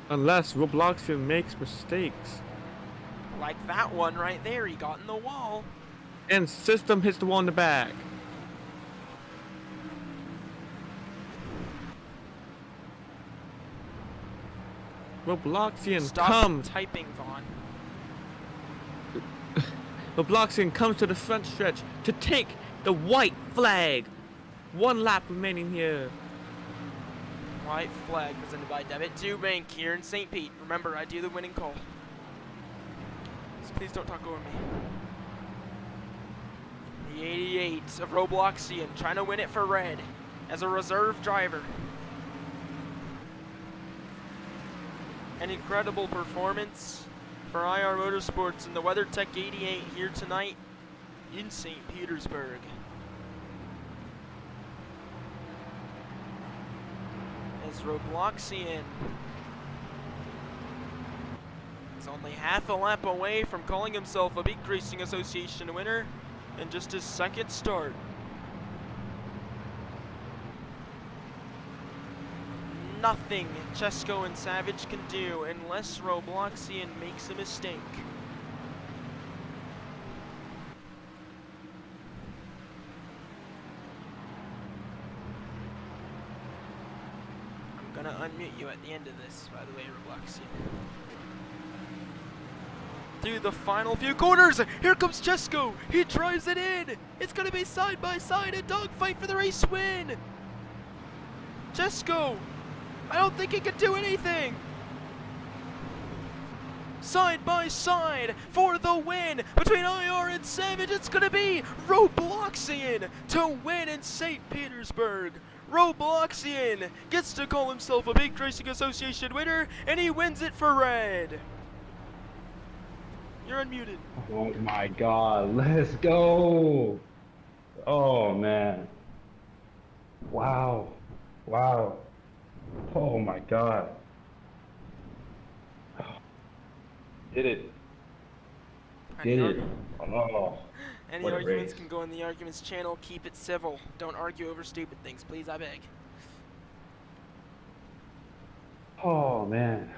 Unless Robloxian makes mistakes. Like that one right there, he got in the wall. And System hits the wall in the back. Robloxian Stop comes. typing, Vaughn. Robloxian comes to the front stretch to take the white flag. 1 lap remaining here. White flag presented by Debit 2 Bank here in St. Pete. Remember, I do the winning call. So please don't talk over me. The 88 of Robloxian trying to win it for red as a reserve driver. An incredible performance for IR Motorsports and the WeatherTech 88 here tonight in St. Petersburg. As Robloxian is only half a lap away from calling himself a Big Racing Association winner in just his 2nd start. Nothing Chesko and Savage can do unless Robloxian makes a mistake. I'm gonna unmute you at the end of this, by the way, Robloxian. Through the final few corners, here comes Chesko. He drives it in. It's gonna be side by side, a dogfight for the race win. Chesko, I don't think he can do anything. Side by side for the win between IR and Savage. It's gonna be Robloxian to win in St. Petersburg. Robloxian gets to call himself a Big Racing Association winner, and he wins it for red. You're unmuted. Oh my god, let's go! Oh man. Wow. Wow. Oh my god. Did it. Did it. Oh. Any What a arguments race. can go in the arguments channel. Keep it civil. Don't argue over stupid things, please, I beg. Oh man.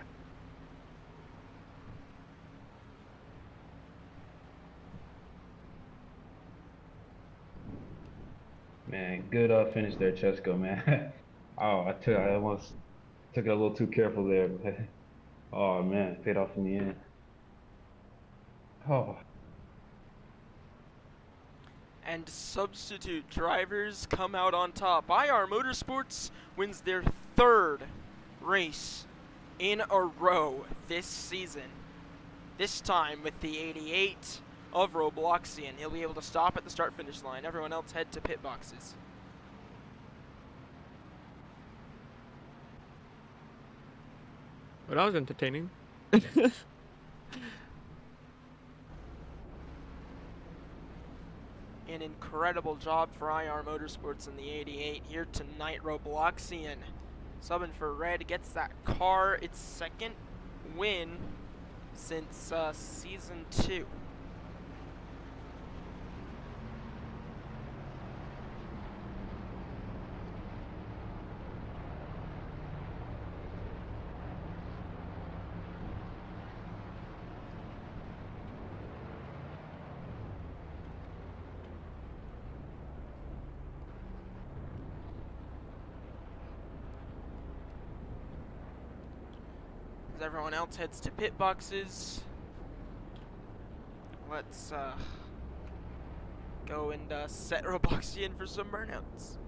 Man, good finish there, Chesko, man. Oh, I almost took it a little too careful there, but oh man, paid off in the end. Oh. And substitute drivers come out on top. IR Motorsports wins their 3rd race in a row this season. This time with the 88 of Robloxian. He'll be able to stop at the start-finish line. Everyone else head to pit boxes. Well, that was entertaining. An incredible job for IR Motorsports in the 88 here tonight. Robloxian subbing for Red gets that car its second win since Season 2. As everyone else heads to pit boxes, let's go and set Robloxian for some burnouts.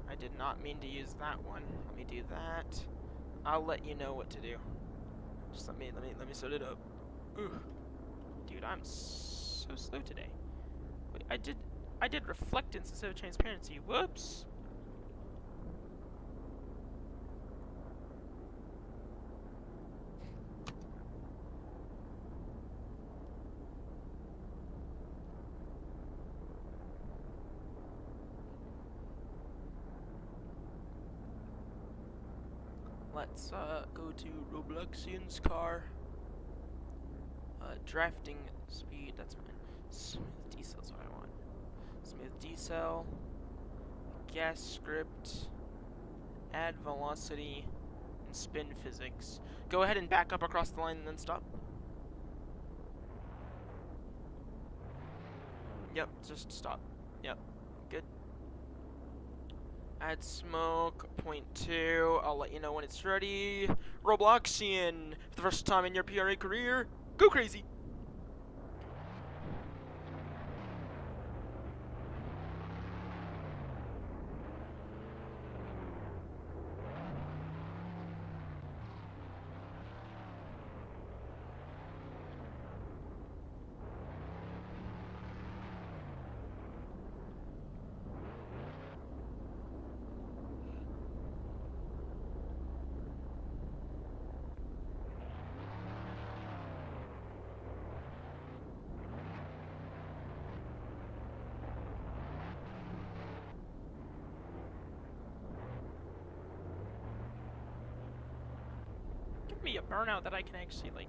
I did not mean to use that one. Let me do that. I'll let you know what to do. Just let me set it up. Ooh. Dude, I'm so slow today. Wait, I did reflectance instead of transparency. Whoops. Let's go to Robloxian's car. Drafting speed, that's fine. Smooth decel is what I want. Smooth decel. Gas script. Add velocity. And spin physics. Go ahead and back up across the line and then stop. Yep, just stop. Yep, good. Add smoke, 0.2, I'll let you know when it's ready. Robloxian, for the first time in your PRA career, go crazy! Give me a burnout that I can actually, like...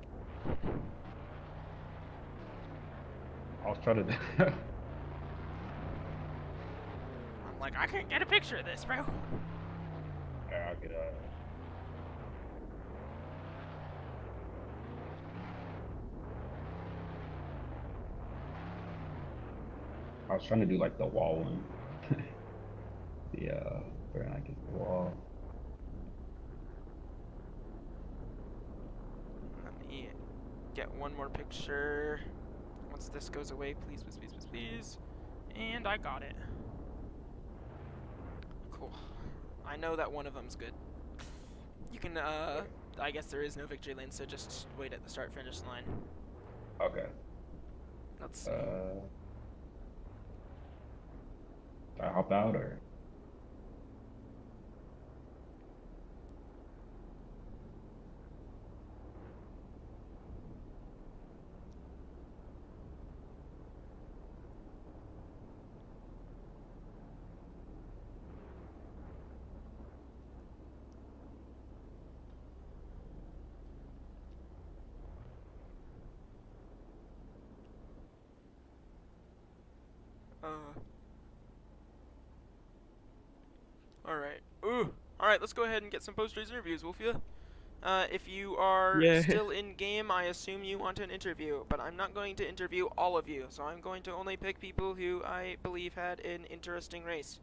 I was trying to. I'm like, I can't get a picture of this, bro. Yeah, I'll get I was trying to do like the wall one. Where I get the wall. Let me get one more picture. Once this goes away, please, please, please, please, please. And I got it. Cool. I know that one of them's good. You can, I guess there is no victory lane, so just wait at the start-finish line. Okay. Let's see. Should I hop out or? Alright. Ooh! Alright, let's go ahead and get some post-race interviews, Wolfia. If you are Yeah. still in-game, I assume you want an interview, but I'm not going to interview all of you, so I'm going to only pick people who I believe had an interesting race.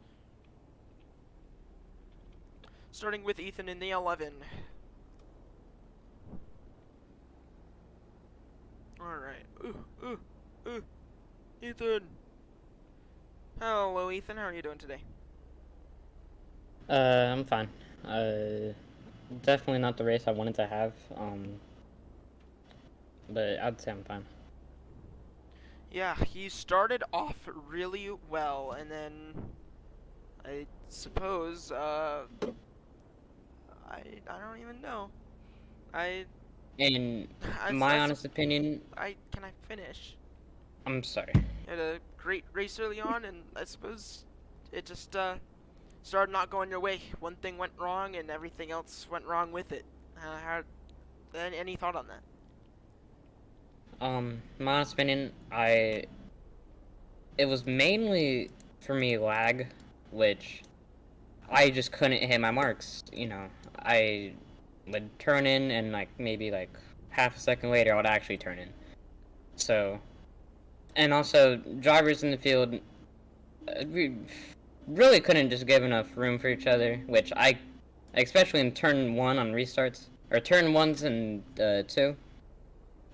Starting with Ethan in the 11. Alright. Ooh. Ethan! Hello, Ethan. How are you doing today? I'm fine. Definitely not the race I wanted to have. But I'd say I'm fine. Yeah, he started off really well, and then I suppose I don't even know. I In I, my I, honest opinion, I can I finish? I'm sorry. Had a great race early on, and I suppose it just started not going your way. One thing went wrong, and everything else went wrong with it. Any thought on that? My honest opinion, it was mainly for me lag, which I just couldn't hit my marks. I would turn in and like maybe like half a second later I would actually turn in. So, and also drivers in the field we really couldn't just give enough room for each other, which especially in turn one on restarts or turn ones and two,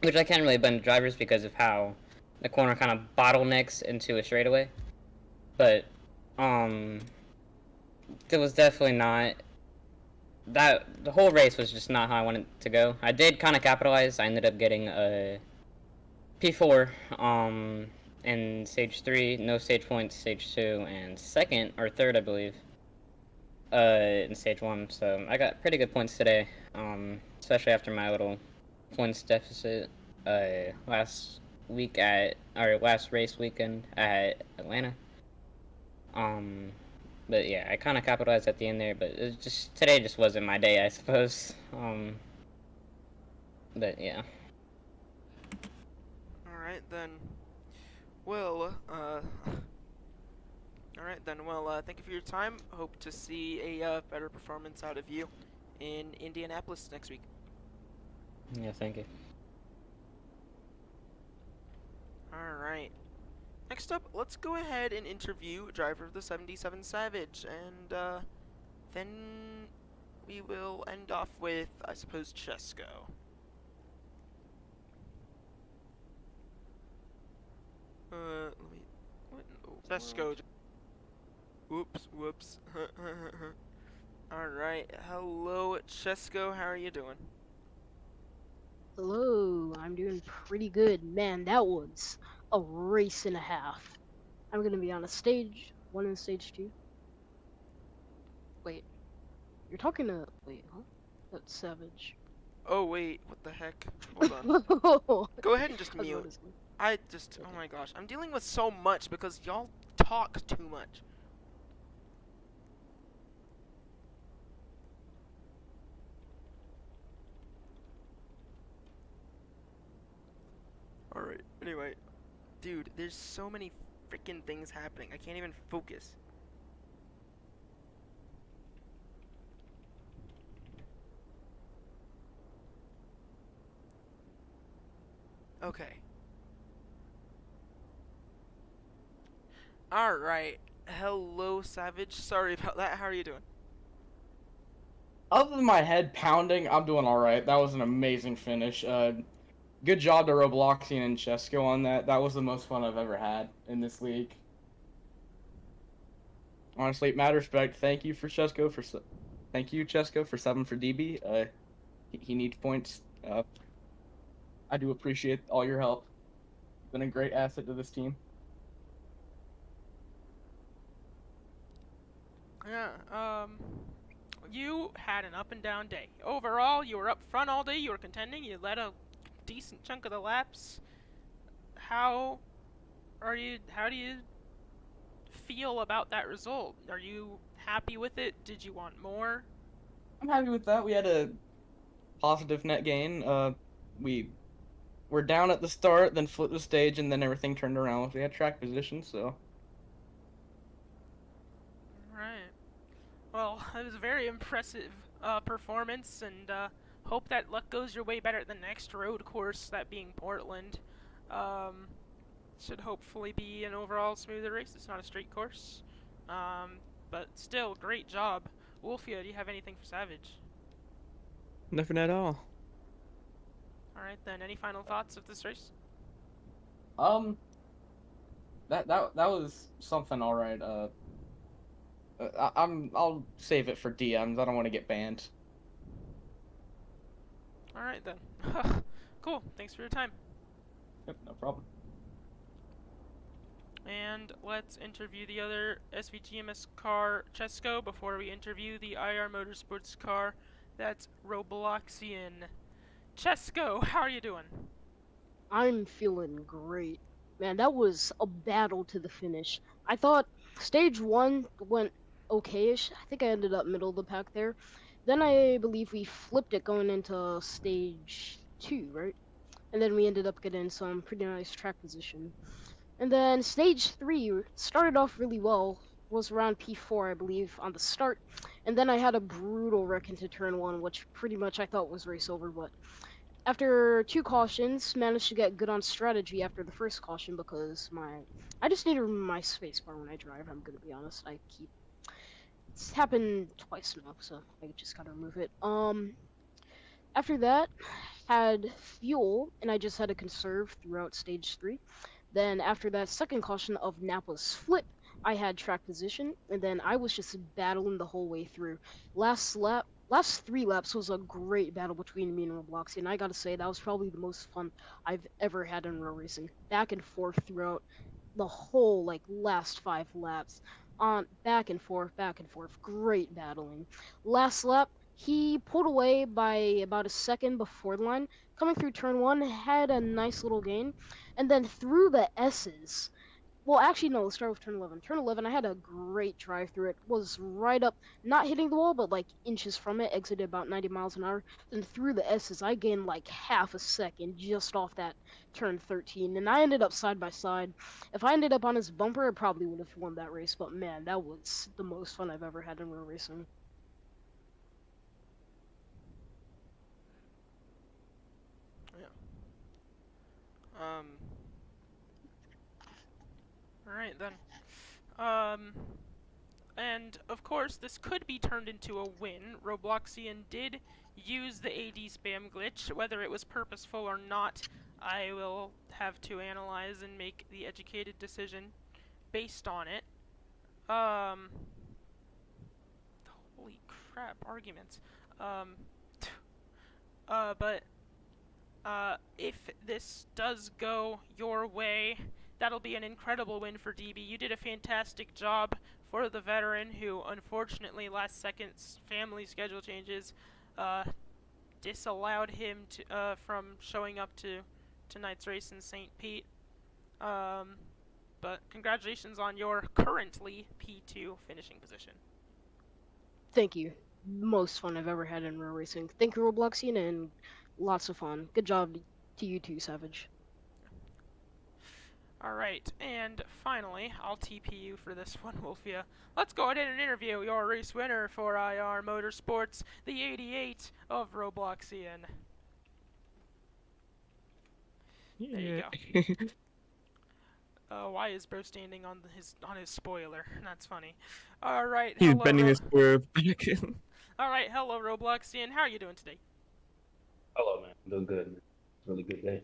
which I can't really blame the drivers because of how the corner kind of bottlenecks into a straightaway. But it was definitely not that. The whole race was just not how I wanted it to go. I did kind of capitalize. I ended up getting a P4 in stage 3, no stage points, stage 2, and second or third, I believe, in stage 1. So I got pretty good points today, especially after my little points deficit last race weekend at Atlanta. But yeah, I kind of capitalized at the end there, but today just wasn't my day, I suppose. But yeah. Alright then. Well, alright then. Well, thank you for your time. Hope to see a better performance out of you in Indianapolis next week. Yeah, thank you. Alright. Next up, let's go ahead and interview driver of the 77 Savage, and then we will end off with, I suppose, Chesko. Let me. What in the Chesko. Whoops. Alright, hello, Chesko. How are you doing? Hello, I'm doing pretty good. Man, that was a race and a half. I'm gonna be on a stage 1 and stage 2. Wait, you're talking to. Wait, huh? That's Savage. Oh, wait, what the heck? Hold on. Go ahead and just I was mute. noticing. Oh my gosh, I'm dealing with so much because y'all talk too much. Alright, anyway. Dude, there's so many freaking things happening. I can't even focus. Okay. Alright. Hello, Savage. Sorry about that. How are you doing? Other than my head pounding, I'm doing all right. That was an amazing finish. Good job to Robloxian and Chesko on that. That was the most fun I've ever had in this league. Honestly, mad respect. Thank you, Chesko, for 7 for DB. He needs points. I do appreciate all your help. You've been a great asset to this team. Yeah, you had an up and down day. Overall, you were up front all day, you were contending, you led a decent chunk of the laps. How do you feel about that result? Are you happy with it? Did you want more? I'm happy with that. We had a positive net gain. We were down at the start, then flipped the stage, and then everything turned around. We had track position, so. Right. Well, it was a very impressive performance, and hope that luck goes your way better at the next road course, that being Portland. Should hopefully be an overall smoother race. It's not a straight course. But still, great job. Wolfia, do you have anything for Savage? Nothing at all. Alright then, any final thoughts of this race? that was something all right. I'll save it for DMs. I don't want to get banned. All right then. Cool. Thanks for your time. Yep, no problem. And let's interview the other SVGMS car, Chesco, before we interview the IR Motorsports car. That's Robloxian. Chesco, how are you doing? I'm feeling great. Man, that was a battle to the finish. I thought stage one went okayish. I think I ended up middle of the pack there. Then I believe we flipped it going into stage two, right? And then we ended up getting some pretty nice track position. And then stage three started off really well. Was around P4, I believe, on the start. And then I had a brutal wreck into turn one, which pretty much I thought was race over, but after two cautions, managed to get good on strategy after the first caution because I just need to remove my spacebar when I drive. I'm gonna be honest. It's happened twice now, so I just gotta remove it. After that, had fuel and I just had to conserve throughout stage three. Then after that second caution of Napa's flip, I had track position, and then I was just battling the whole way through. Last three laps was a great battle between me and Robloxy, and I gotta say that was probably the most fun I've ever had in road racing. Back and forth throughout the whole last five laps, on back and forth, great battling. Last lap, he pulled away by about a second before the line. Coming through turn one, had a nice little gain, and then through the S's. Well, actually, no, let's start with turn 11. Turn 11, I had a great drive through it. Was right up, not hitting the wall, but like inches from it. Exited about 90 miles an hour. Then through the S's, I gained like half a second just off that turn 13. And I ended up side by side. If I ended up on his bumper, I probably would have won that race. But man, that was the most fun I've ever had in road racing. Um. All right then. Um. And of course, this could be turned into a win. Robloxian did use the AD spam glitch, whether it was purposeful or not. I will have to analyze and make the educated decision based on it. Holy crap, arguments. Um, but if this does go your way, that'll be an incredible win for DB. You did a fantastic job for the veteran who, unfortunately, last second's family schedule changes disallowed him from showing up to tonight's race in St. Pete. But congratulations on your currently P2 finishing position. Thank you. Most fun I've ever had in road racing. Thank you, Robloxian, and lots of fun. Good job to you too, Savage. Alright, and finally, I'll TP you for this one, Wolfia. Let's go ahead and interview your race winner for IR Motorsports, the 88 of Robloxian. There you go. Why is bro standing on his spoiler? That's funny. Alright, He's hello, bending his swerve. Alright, hello Robloxian. How are you doing today? Hello, man. Doing good, man. It's a really good day.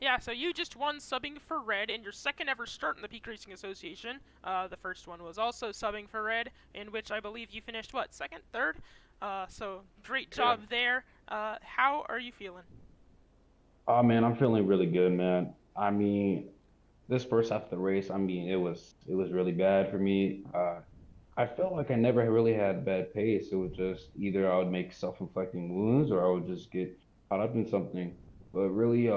Yeah, so you just won subbing for Red in your second ever start in the Peak Racing Association. The first one was also subbing for Red, in which I believe you finished, what, second, third? So great job there. How are you feeling? Oh, man, I'm feeling really good, man. I mean, this first half of the race, I mean, it was really bad for me. I felt like I never really had bad pace. It was just either I would make self-inflicting wounds or I would just get caught up in something. But really,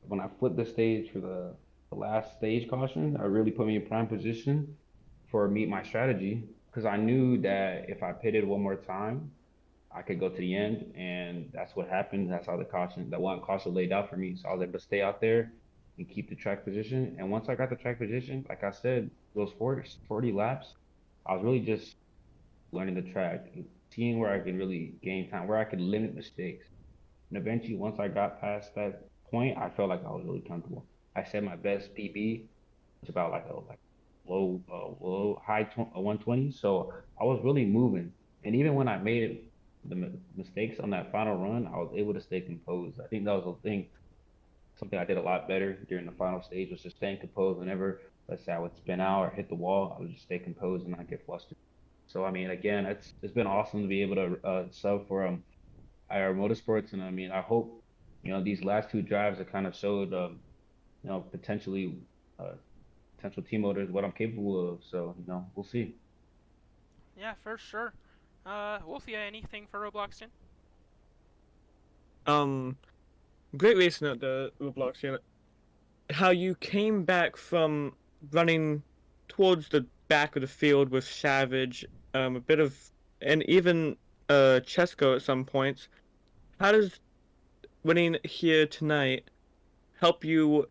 when I flipped the stage for the last stage caution, I really put me in prime position for meet my strategy because I knew that if I pitted one more time, I could go to the end, and that's what happened. That's how that one caution laid out for me. So I was able to stay out there and keep the track position. And once I got the track position, like I said, those 40 laps, I was really just learning the track, seeing where I could really gain time, where I could limit mistakes. And eventually, once I got past that point, I felt like I was really comfortable. I said my best PB was about like a high 120. So I was really moving. And even when I made mistakes on that final run, I was able to stay composed. I think that was the thing. something I did a lot better during the final stage was just staying composed whenever, let's say, I would spin out or hit the wall. I would just stay composed and not get flustered. So I mean, again, it's been awesome to be able to sub for IR Motorsports, and I mean, I hope these last two drives have kind of showed potentially potential team motors what I'm capable of. So we'll see. Yeah, for sure. Wolfie, anything for Roblox, Jen? Great racing at the Roblox. How you came back from running towards the back of the field with Savage, a bit of, and even Chesko at some points. How does winning here tonight help you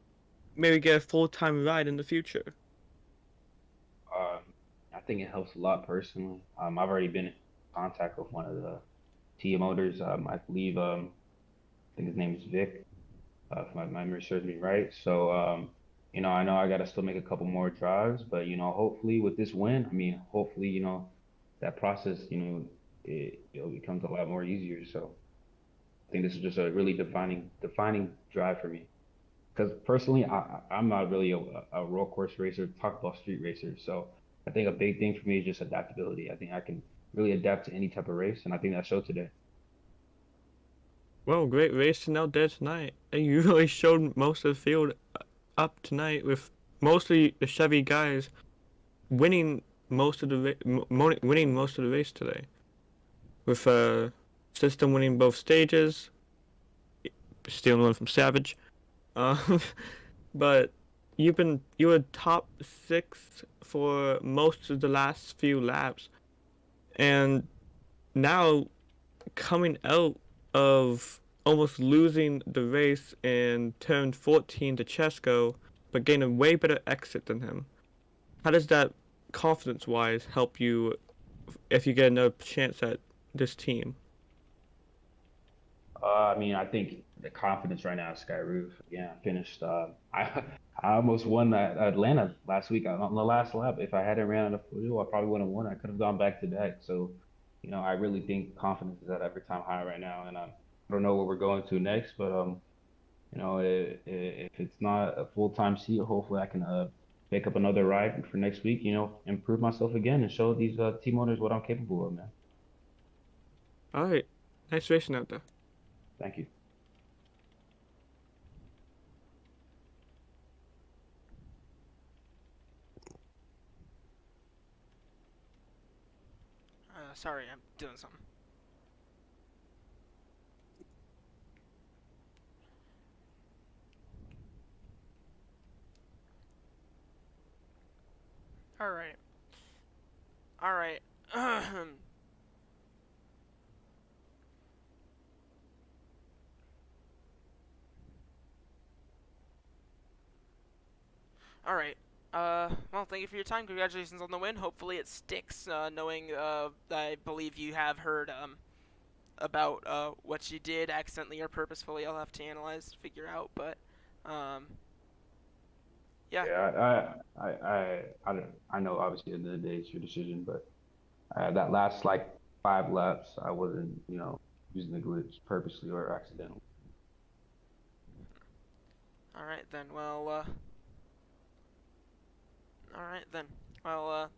maybe get a full-time ride in the future? Um, I think it helps a lot personally. I've already been in contact with one of the team motors. I believe I think his name is Vic. If my memory serves me right. So, I know I got to still make a couple more drives, but hopefully with this win, I mean, hopefully, that process, it becomes a lot more easier. So, I think this is just a really defining drive for me. Because personally, I'm not really a road course racer, talk about street racer. So, I think a big thing for me is just adaptability. I think I can really adapt to any type of race, and I think that showed today. Well, great racing out there tonight. And you really showed most of the field up tonight with mostly the Chevy guys winning most of the winning most of the race today. With System winning both stages, stealing one from Savage. Um, but you were top 6 for most of the last few laps, and now coming out of almost losing the race in turn 14 to Chesko, but getting a way better exit than him. How does that, confidence-wise, help you if you get another chance at this team? I mean, I think the confidence right now is sky roof. Yeah, I finished. I almost won at Atlanta last week on the last lap. If I hadn't ran out of fuel, I probably wouldn't have won. I could have gone back to back. So, I really think confidence is at every time high right now, and I don't know where we're going to next, but if it's not a full-time seat, hopefully I can pick up another ride for next week. Improve myself again and show these team owners what I'm capable of, man. All right, nice racing out there. Thank you. Sorry, I'm doing something. Alright. Alright. Alright. Well, thank you for your time. Congratulations on the win. Hopefully it sticks, knowing, I believe you have heard, about, what you did accidentally or purposefully. I'll have to analyze, figure out, but, yeah. Yeah, I know obviously at the end of the day it's your decision, but that last like 5 laps, I wasn't, using the glitch purposely or accidentally. Alright then, well, alright then. Well,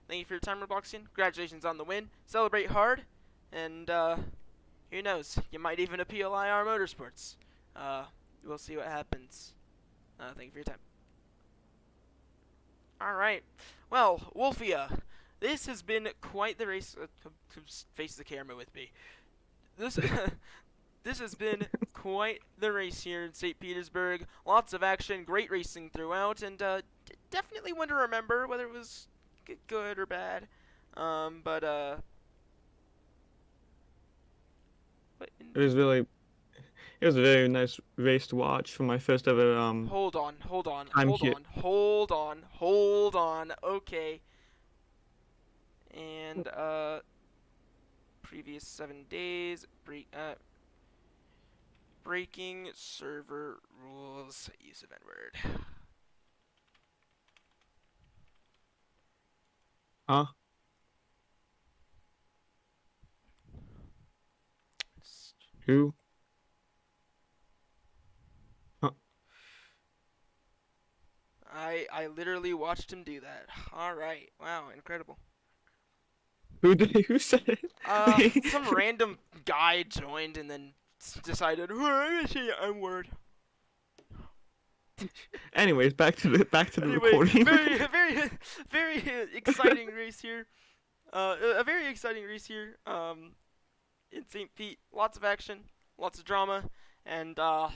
thank you for your time, Robloxian. Congratulations on the win. Celebrate hard, and, who knows? You might even appeal IR Motorsports. We'll see what happens. Thank you for your time. Alright. Well, Wolfia, this has been quite the race. Face the camera with me. This this has been quite the race here in St. Petersburg. Lots of action, great racing throughout, and definitely one to remember, whether it was good or bad. But It was a very nice race to watch for my first ever hold on. time here. Okay. And previous 7 days, breaking server rules, use of N-word. Huh? Who? Huh? I literally watched him do that. All right. Wow, incredible. Who said it? Some random guy joined and then decided, "Oh, I'm gonna say the M word." Anyways, back to the Anyway, recording. very exciting race here. A very exciting race here. In St. Pete, lots of action, lots of drama, and IR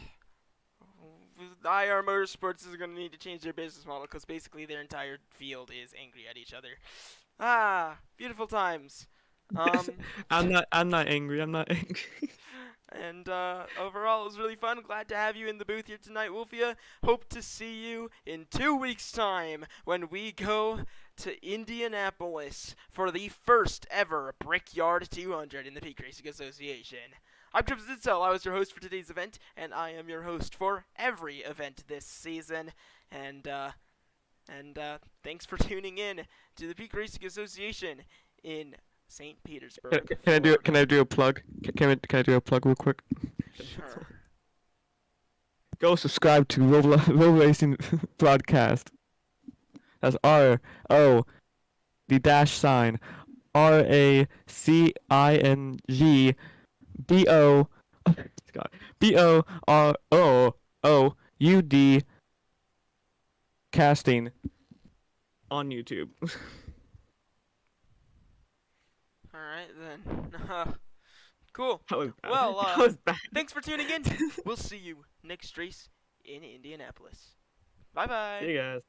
Motorsports is gonna need to change their business model because basically their entire field is angry at each other. Ah, beautiful times. I'm not angry. I'm not angry. And overall, it was really fun. Glad to have you in the booth here tonight, Wolfia. Hope to see you in 2 weeks' time when we go to Indianapolis for the first ever Brickyard 200 in the Peak Racing Association. I'm Trips Itzel. I was your host for today's event, and I am your host for every event this season. And thanks for tuning in to the Peak Racing Association in St. Petersburg. Can I do a plug? Can I do a plug real quick? Sure. Go subscribe to Roll Racing Broadcast. That's RO, the dash sign, RACING BOROOUD casting on YouTube. Alright then. Cool. That was bad. Well, That was bad. thanks for tuning in. We'll see you next race in Indianapolis. Bye bye. See you guys.